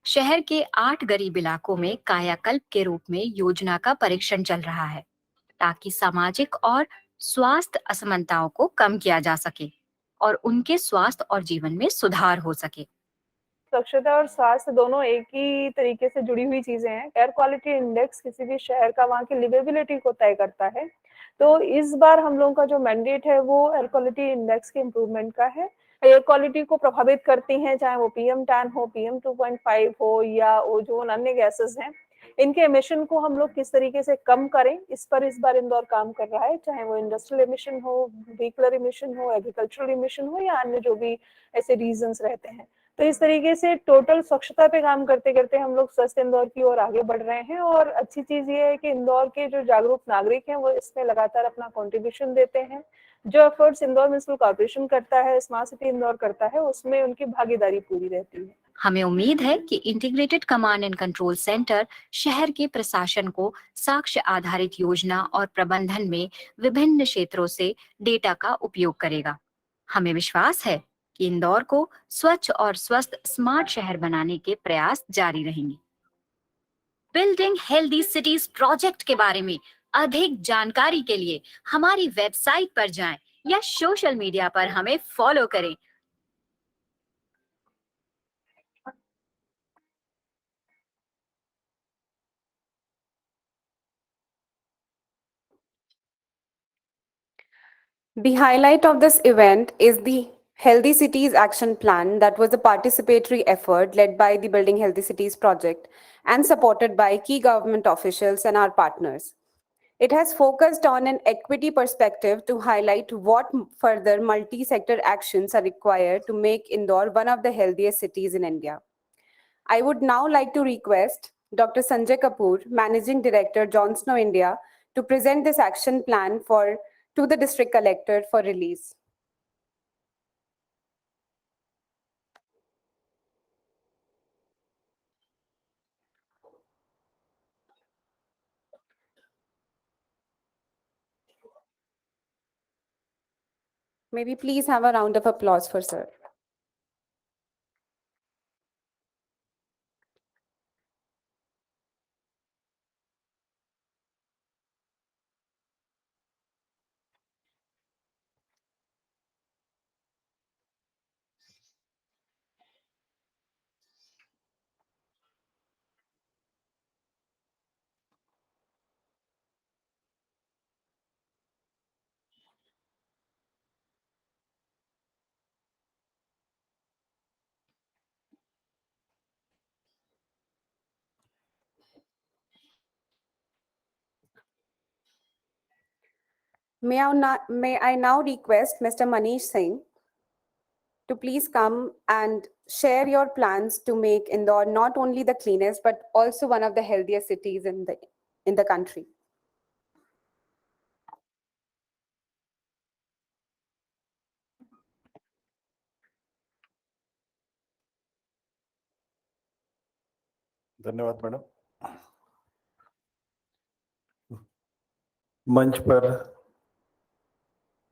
शहर के 8 गरीब इलाकों में कायाकल्प के रूप में योजना का परीक्षण चल रहा है, ताकि सामाजिक और स्वास्थ्य असमानताओं को कम किया जा सके और उनके स्वास्थ्य और जीवन में सुधार हो सके। स्वच्छता और स्वास्थ्य दोनों एक ही तरीके से जुड़ी हुई चीजें हैं। एयर क्वालिटी इंडेक्स किसी भी शहर का वहाँ की लिवेबिलिटी को तय करता है। तो इस बार हम लोगों का जो मैंडेट है वो एयर क्वालिटी इंडेक्स के इम्प्रूवमेंट का है। एयर क्वालिटी को प्रभावित करती हैं, चाहे वो PM10 हो, PM2.5 हो या ओजोन, अन्य गैसेस हैं, इनके एमिशन को हम लोग किस तरीके से कम करें, इस पर इस बार इंदौर काम कर रहा है। चाहे वो इंडस्ट्रियल एमिशन हो, व्हीकलर एमिशन हो, एग्रीकल्चरल एमिशन हो या अन्य जो भी ऐसे रीजंस रहते हैं। तो इस तरीके से टोटल स्वच्छता पे काम करते करते हम लोग स्वस्थ इंदौर की ओर आगे बढ़ रहे हैं। और अच्छी चीज ये है कि इंदौर के जो जागरूक नागरिक हैं वो इसमें लगातार अपना कंट्रीब्यूशन देते हैं। जो एफर्ट्स इंदौर म्युनिसिपल कॉर्पोरेशन करता है, स्मार्ट सिटी इंदौर करता है, उसमें उनकी भागीदारी पूरी रहती है। हमें उम्मीद है कि integrated command and control centre शहर के प्रशासन को साक्ष्य आधारित योजना और प्रबंधन में विभिन्न क्षेत्रों से डेटा का उपयोग करेगा। हमें विश्वास है कि इंदौर को स्वच्छ और स्वस्थ स्मार्ट शहर बनाने के प्रयास जारी रहेंगे। बिल्डिंग हेल्दी सिटीज प्रोजेक्ट के बारे में अधिक जानकारी के लिए हमारी वेबसाइट पर जाएं या सोशल मीडिया पर हमें फॉलो करें। The highlight of this event is the Healthy Cities Action Plan that was a participatory effort led by the Building Healthy Cities project and supported by key government officials and our partners. It has focused on an equity perspective to highlight what further multi-sector actions are required to make Indore one of the healthiest cities in India. I would now like to request Dr. Sanjay Kapoor, Managing Director, John Snow India, to present this action plan to the District Collector for release. May we please have a round of applause for sir. May I now request Mr. Manish Singh to please come and share your plans to make Indore not only the cleanest but also one of the healthiest cities in the country. धन्यवाद madam. मंच पर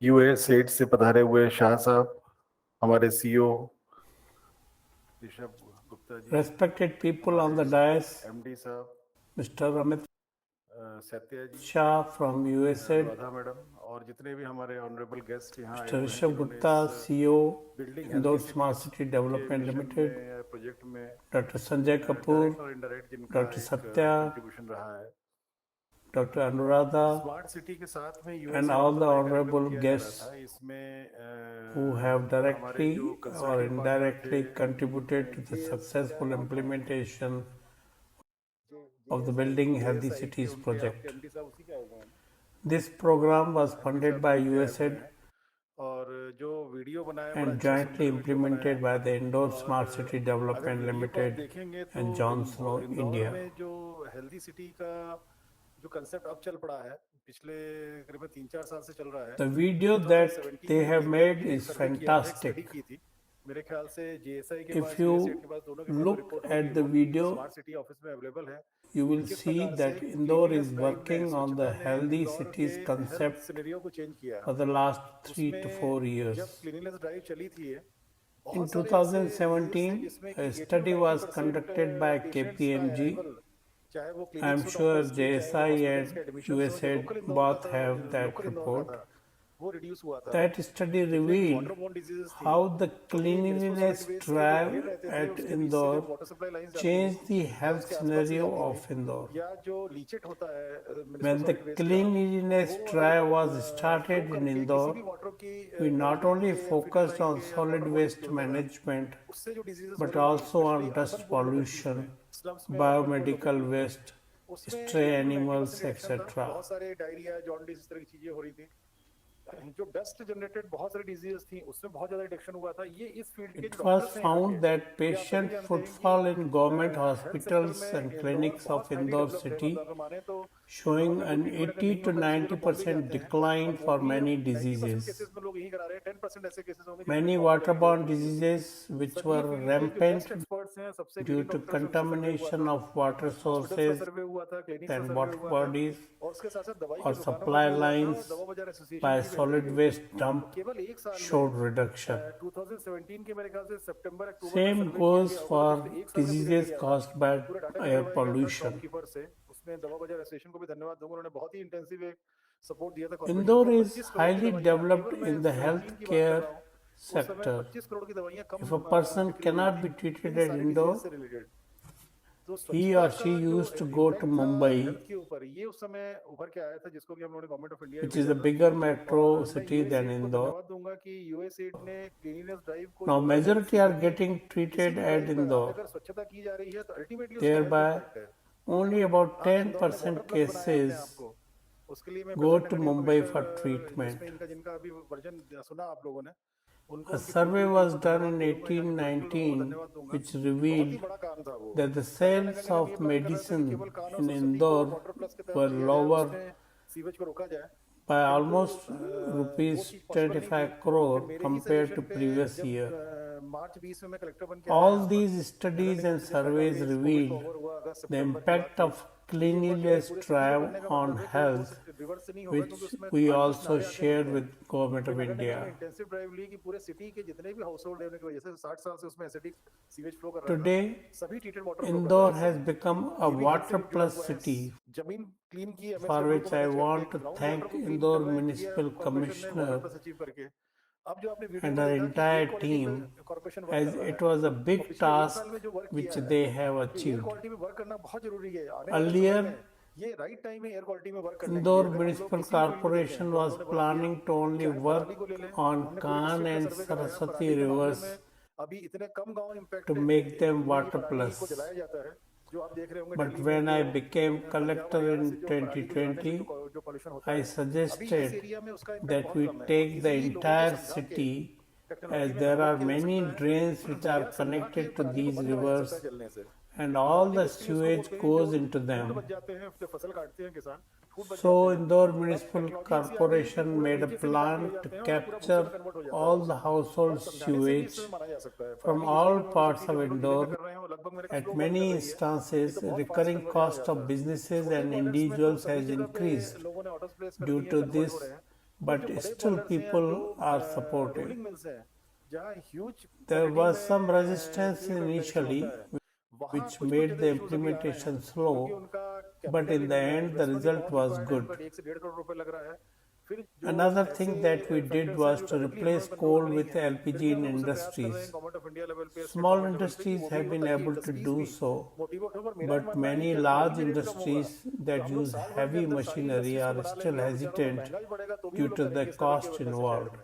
USAID से पधारे हुए शाह साहब, हमारे CEO Rishabh Gupta ji, Respected people on the dais, MD साहब, Mr. Amit Satya ji, Shah from USAID, Radha madam और जितने भी हमारे ऑनरेबल गेस्ट यहाँ आए Mr. हुए हैं, Rishabh जिन्होंने Gupta, इस CEO, building Indore Smart City Development Limited, project में Dr. Sanjay Kapoor, डायरेक्ट और इनडायरेक्ट जिनका Dr. एक Satya, कंट्रीब्यूशन रहा है, Dr. Anuradha, स्मार्ट सिटी के साथ में and all the honorable guests who have directly or indirectly contributed to the successful implementation of the Building Healthy Cities project. This program was funded by USAID and jointly implemented by the Indore Smart City Development Limited and John Snow India. The video that they have made is fantastic. If you look at the video, you will see that Indore is working on the healthy cities concept for the last 3 to 4 years. In 2017, a study was conducted by KPMG. I am sure JSI and USAID both have that report. That study revealed how the cleanliness drive at Indore changed the health scenario of Indore. When the cleanliness drive was started in Indore, we not only focused on solid waste management, but also on dust pollution, biomedical waste, stray animals, etc. It was found that patient footfall in government hospitals and clinics of Indore city showing an 80 to 90% decline for many diseases. Many waterborne diseases which were rampant due to contamination of water sources and water bodies or supply lines by solid waste dump showed reduction. Same goes for diseases caused by air pollution. Indore is highly developed in the healthcare sector. If a person cannot be treated at Indore, he or she used to go to Mumbai, which is a bigger metro city than Indore. Now, majority are getting treated at Indore. Thereby, only about 10% cases go to Mumbai for treatment. A survey was done in 1819 which revealed that the sales of medicine in Indore were lower by almost rupees 25 crore compared to previous year. All these studies and surveys revealed the impact of cleanliness drive on health, which we also shared with Government of India. Today, Indore has become a water plus city, for which I want to thank Indore Municipal Commissioner and her entire team, as it was a big task which they have achieved. Earlier, Indore Municipal Corporation was planning to only work on Khan and Saraswati rivers to make them water plus. But when I became collector in 2020, I suggested that we take the entire city, as there are many drains which are connected to these rivers and all the sewage goes into them. So Indore Municipal Corporation made a plan to capture all the household sewage from all parts of Indore. At many instances, recurring cost of businesses and individuals has increased due to this, but still people are supportive. There was some resistance initially, which made the implementation slow, but in the end the result was good. Another thing that we did was to replace coal with LPG in industries. Small industries have been able to do so, but many large industries that use heavy machinery are still hesitant due to the cost involved.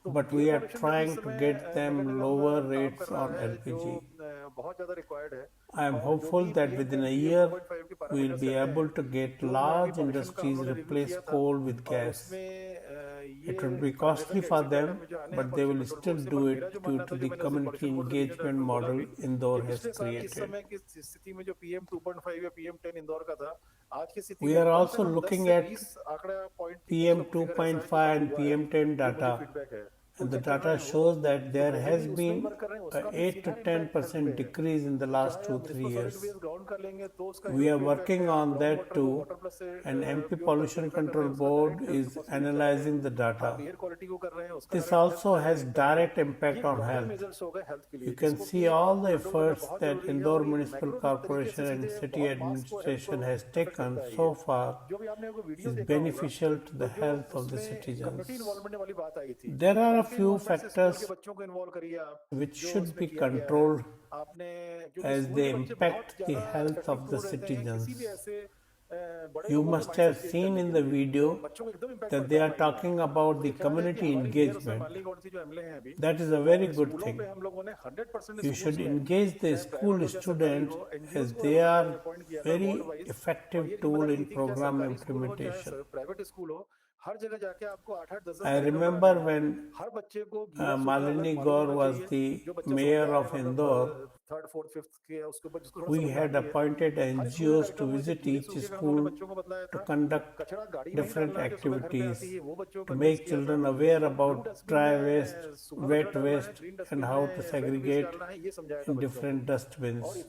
But we are trying to get them lower rates on LPG. I am hopeful that within a year we will be able to get large industries replace coal with gas. It will be costly for them, but they will still do it due to the community engagement model Indore has created. We are also looking at PM 2.5 and PM 10 data. And the data shows that there has been an 8 to 10% decrease in the last 2-3 years. We are working on that too, and MP Pollution Control Board is analyzing the data. This also has direct impact on health. You can see all the efforts that Indore Municipal Corporation and City Administration has taken so far is beneficial to the health of the citizens. There are a few factors which should be controlled as they impact the health of the citizens. You must have seen in the video that they are talking about the community engagement. That is a very good thing. You should engage the school students, as they are very effective tool in program implementation. I remember when Malini Gaur was the mayor of Indore, we had appointed NGOs to visit each school to conduct different activities, to make children aware about dry waste, wet waste, and how to segregate in different dustbins.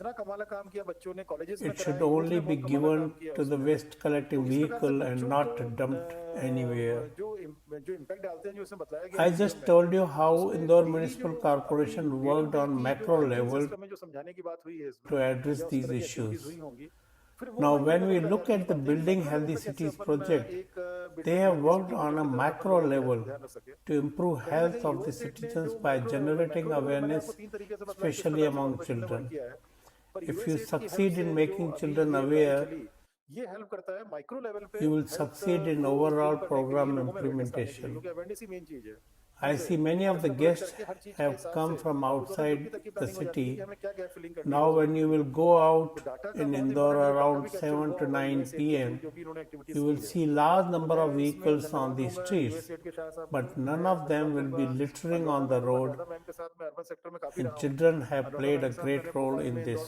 It should only be given to the waste collecting vehicle and not dumped anywhere. I just told you how Indore Municipal Corporation worked on macro level to address these issues. Now, when we look at the Building Healthy Cities project, they have worked on a macro level to improve health of the citizens by generating awareness, especially among children. If you succeed in making children aware, you will succeed in overall program implementation. I see many of the guests have come from outside the city. Now, when you will go out in Indore around 7 to 9 p.m., you will see large number of vehicles on the streets, but none of them will be littering on the road, and children have played a great role in this.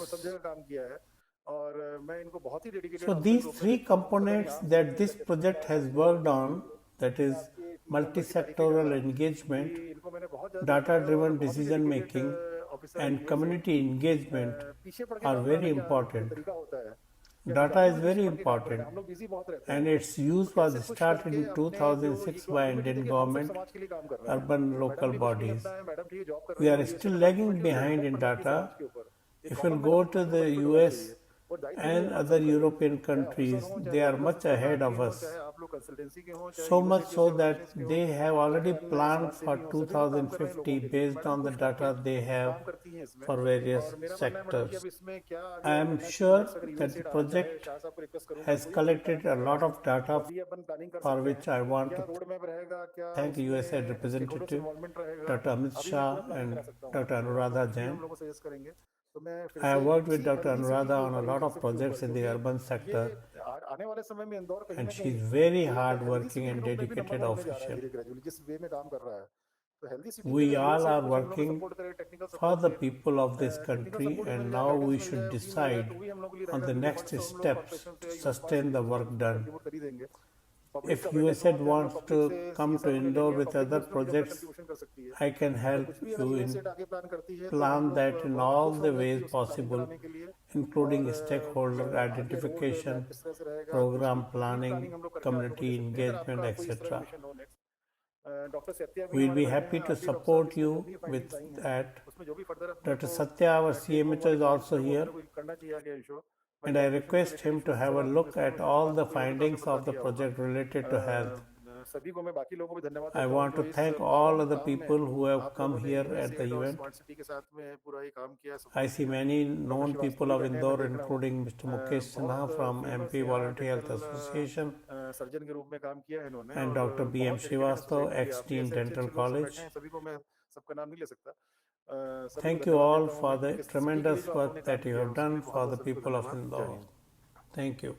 So these three components that this project has worked on, that is multi-sectoral engagement, data-driven decision making, and community engagement, are very important. Data is very important, and its use was started in 2006 by Indian government, urban local bodies. We are still lagging behind in data. If you go to the US and other European countries, they are much ahead of us. So much so that they have already planned for 2050 based on the data they have for various sectors. I am sure that the project has collected a lot of data, for which I want to thank USAID representative Dr. Amit Shah and Dr. Anuradha Jain. I have worked with Dr. Anuradha on a lot of projects in the urban sector, and she is very hardworking and dedicated official. We all are working for the people of this country, and now we should decide on the next steps to sustain the work done. If USAID wants to come to Indore with other projects, I can help you in plan that in all the ways possible, including stakeholder identification, program planning, community engagement, etc. We'll be happy to support you with that. Dr. Satya, our CMHO, is also here, and I request him to have a look at all the findings of the project related to health. I want to thank all of the people who have come here at the event. I see many known people of Indore, including Mr. Mukesh Sinha from MP Voluntary Health Association and Dr. B.M. Srivastav, ex-Dean Dental College. Thank you all for the tremendous work that you have done for the people of Indore. Thank you.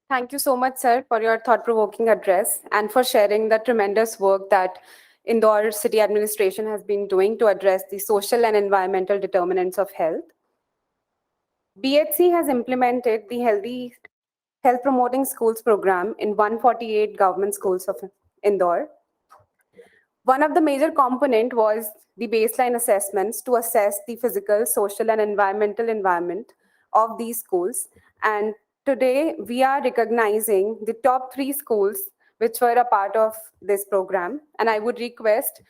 Thank you so much, sir, for your thought-provoking address and for sharing the tremendous work that Indore City Administration has been doing to address the social and environmental determinants of health. BHC has implemented the Health Promoting Schools program in 148 government schools of Indore. One of the major component was the baseline assessments to assess the physical, social, and environmental environment of these schools. And today, we are recognizing the top 3 schools which were a part of this program. And I would request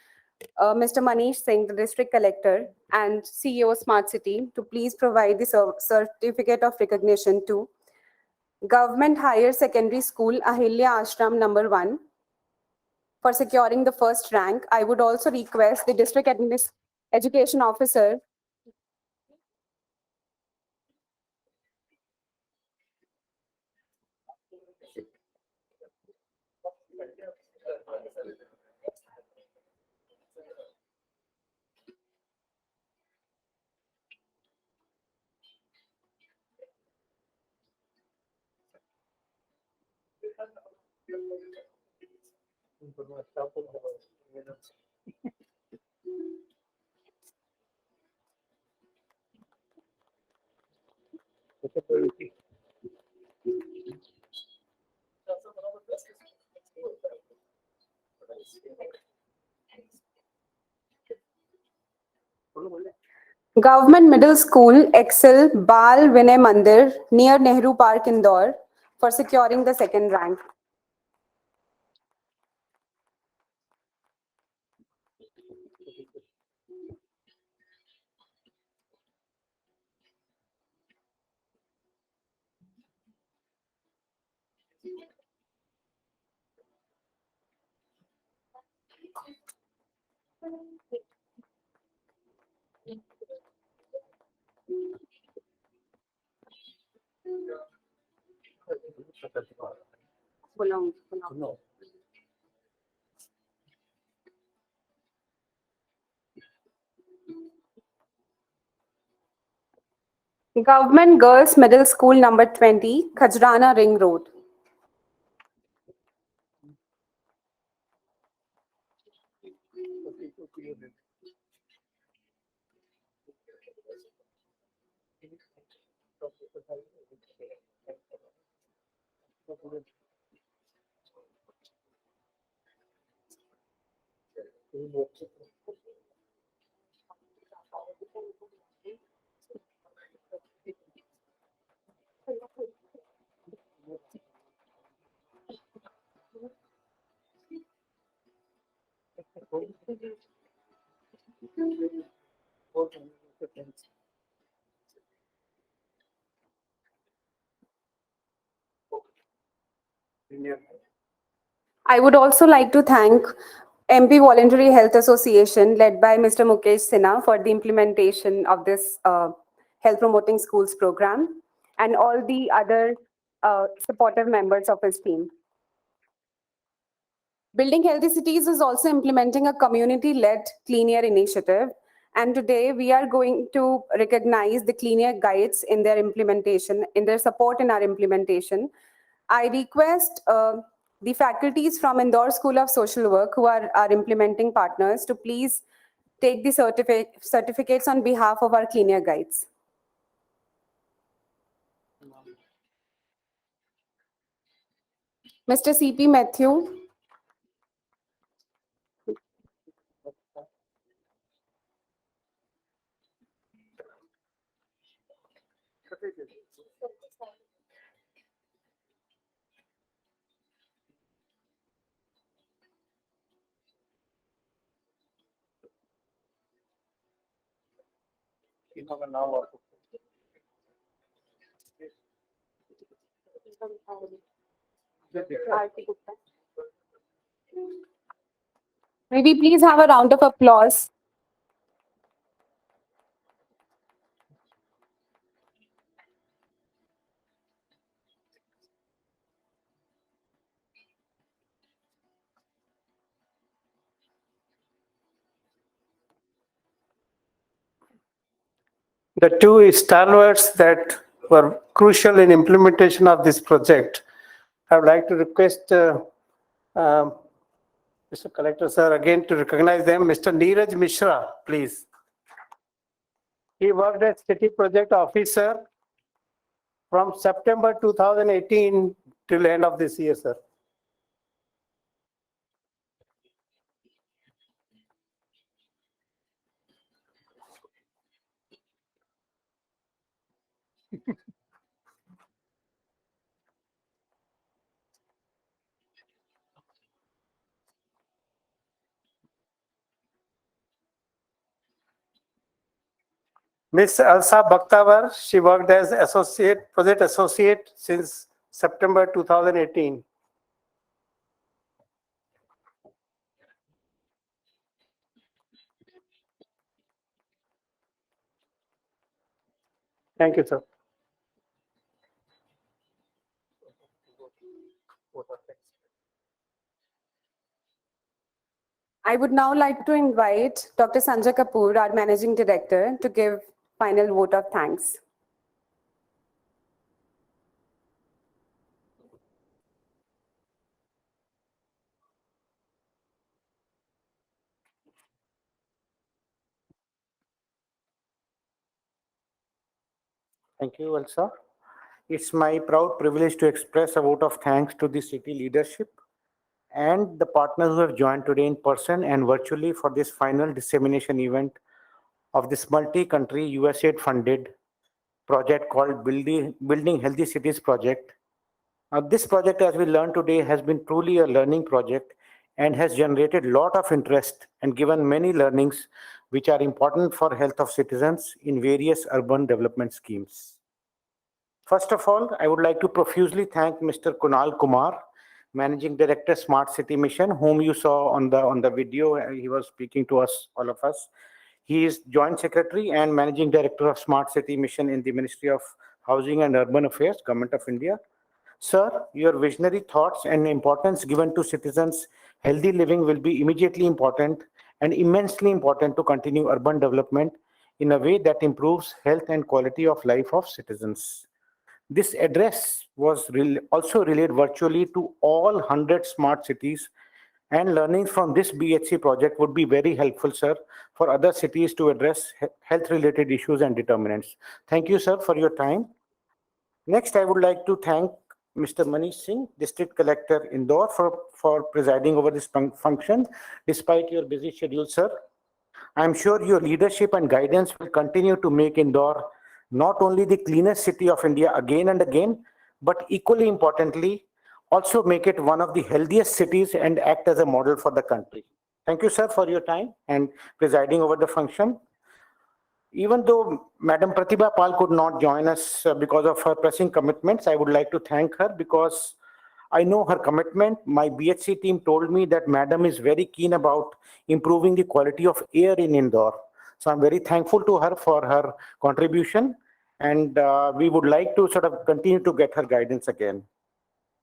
Mr. Manish Singh, the District Collector and CEO Smart City, to please provide the certificate of recognition to Government Higher Secondary School, Ahilya Ashram number 1, for securing the first rank. I would also request the District Education Officer Government Middle School, Excel Bal Vinay Mandir, near Nehru Park, Indore, for securing the second rank. Government Girls Middle School number 20, Khajrana Ring Road. I would also like to thank MP Voluntary Health Association led by Mr. Mukesh Sinha for the implementation of this Health Promoting Schools program and all the other supportive members of his team. Building Healthy Cities is also implementing a community-led clean air initiative. And today we are going to recognize the clean air guides in their implementation, in their support in our implementation. I request the faculties from Indore School of Social Work who are our implementing partners to please take the certificates on behalf of our clean air guides. Mr. C.P. Matthew. May we please have a round of applause. The two stalwarts that were crucial in implementation of this project, I would like to request Mr. Collector Sir again to recognize them. Mr. Neeraj Mishra, please. He worked as city project officer from September 2018 till end of this year, sir. Miss Elsa Bakhtawar, she worked as project associate since September 2018. Thank you, sir. I would now like to invite Dr. Sanjay Kapoor, our Managing Director, to give final vote of thanks. Thank you, Elsa. It's my proud privilege to express a vote of thanks to the city leadership and the partners who have joined today in person and virtually for this final dissemination event of this multi-country USAID funded project called Building Healthy Cities project. This project, as we learned today, has been truly a learning project and has generated a lot of interest and given many learnings which are important for health of citizens in various urban development schemes. First of all, I would like to profusely thank Mr. Kunal Kumar, Managing Director, Smart City Mission, whom you saw on the video. He was speaking to us, all of us. He is Joint Secretary and Managing Director of Smart City Mission in the Ministry of Housing and Urban Affairs, Government of India. Sir, your visionary thoughts and importance given to citizens' healthy living will be immediately important and immensely important to continue urban development in a way that improves health and quality of life of citizens. This address was also relayed virtually to all 100 smart cities, and learnings from this BHC project would be very helpful, sir, for other cities to address health-related issues and determinants. Thank you, sir, for your time. Next, I would like to thank Mr. Manish Singh, District Collector, Indore, for presiding over this function, despite your busy schedule, sir. I'm sure your leadership and guidance will continue to make Indore not only the cleanest city of India again and again, but equally importantly, also make it one of the healthiest cities and act as a model for the country. Thank you, sir, for your time and presiding over the function. Even though Madam Pratibha Pal could not join us because of her pressing commitments, I would like to thank her because I know her commitment. My BHC team told me that Madam is very keen about improving the quality of air in Indore. So I'm very thankful to her for her contribution, and we would like to sort of continue to get her guidance again.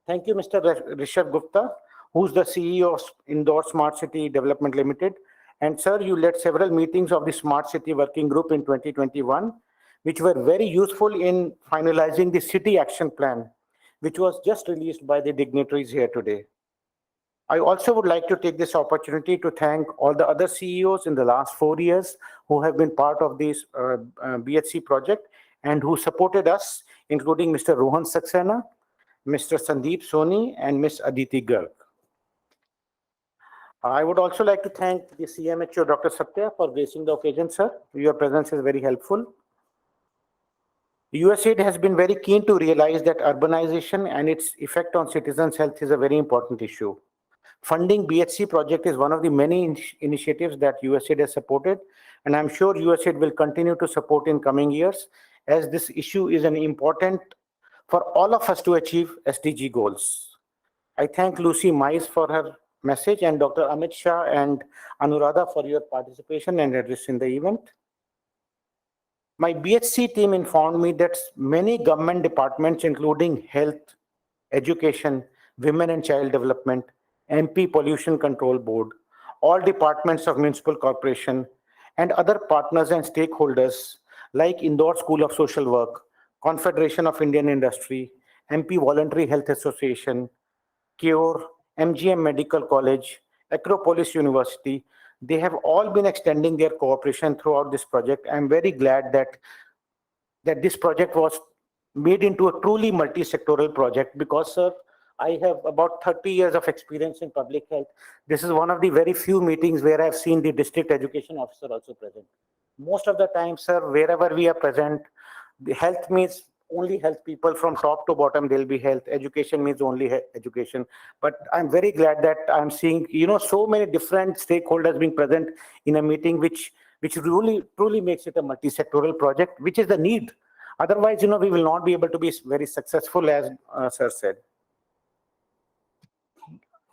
Thank you, Mr. Rishabh Gupta, who's the CEO of Indore Smart City Development Limited. And sir, you led several meetings of the Smart City Working Group in 2021, which were very useful in finalizing the City Action Plan, which was just released by the dignitaries here today. I also would like to take this opportunity to thank all the other CEOs in the last 4 years who have been part of this BHC project and who supported us, including Mr. Rohan Saxena, Mr. Sandeep Soni, and Ms. Aditi Garg. I would also like to thank the CMHO, Dr. Satya, for gracing the occasion, sir. Your presence is very helpful. USAID has been very keen to realize that urbanization and its effect on citizens' health is a very important issue. Funding BHC project is one of the many initiatives that USAID has supported, and I'm sure USAID will continue to support in coming years, as this issue is an important for all of us to achieve SDG goals. I thank Lucy Mize for her message and Dr. Amit Shah and Anuradha for your participation and address in the event. My BHC team informed me that many government departments, including health, education, women and child development, MP Pollution Control Board, all departments of municipal corporation, and other partners and stakeholders like Indore School of Social Work, Confederation of Indian Industry, MP Voluntary Health Association, CURE, MGM Medical College, Acropolis University, they have all been extending their cooperation throughout this project. I'm very glad that this project was made into a truly multi-sectoral project because, sir, I have about 30 years of experience in public health. This is one of the very few meetings where I've seen the district education officer also present. Most of the time, sir, wherever we are present, the health means only health people from top to bottom, there'll be health. Education means only education. But I'm very glad that I'm seeing, so many different stakeholders being present in a meeting, which truly makes it a multi-sectoral project, which is the need. Otherwise, we will not be able to be very successful, as sir said.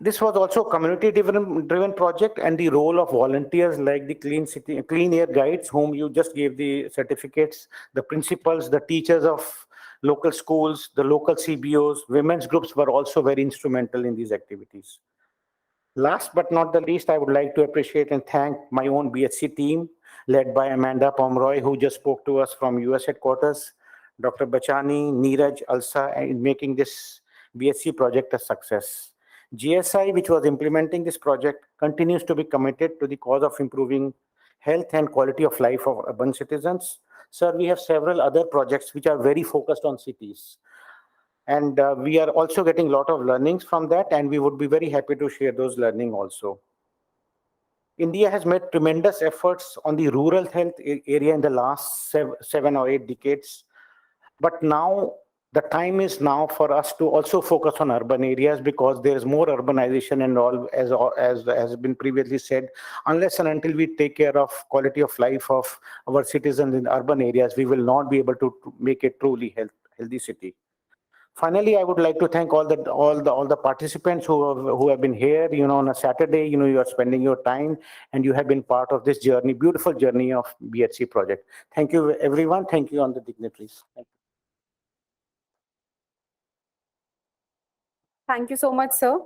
This was also a community-driven project, and the role of volunteers like the Clean Air Guides, whom you just gave the certificates, the principals, the teachers of local schools, the local CBOs, women's groups were also very instrumental in these activities. Last but not the least, I would like to appreciate and thank my own BHC team, led by Amanda Pomeroy, who just spoke to us from US headquarters, Dr. Bachani, Neeraj, Alsa, in making this BHC project a success. JSI, which was implementing this project, continues to be committed to the cause of improving health and quality of life of urban citizens. Sir, we have several other projects which are very focused on cities. And we are also getting a lot of learnings from that, and we would be very happy to share those learning also. India has made tremendous efforts on the rural health area in the last 7 or 8 decades. But now, the time is now for us to also focus on urban areas because there is more urbanization and all, as has been previously said. Unless and until we take care of quality of life of our citizens in urban areas, we will not be able to make a truly healthy city. Finally, I would like to thank all the participants who have been here. On a Saturday, you are spending your time and you have been part of this journey, beautiful journey of BHC project. Thank you, everyone. Thank you on the dignitaries. Thank you. Thank you so much, sir.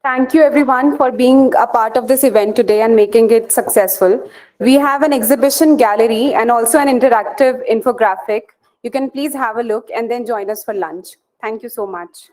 Thank you everyone for being a part of this event today and making it successful. We have an exhibition gallery and also an interactive infographic. You can please have a look and then join us for lunch. Thank you so much.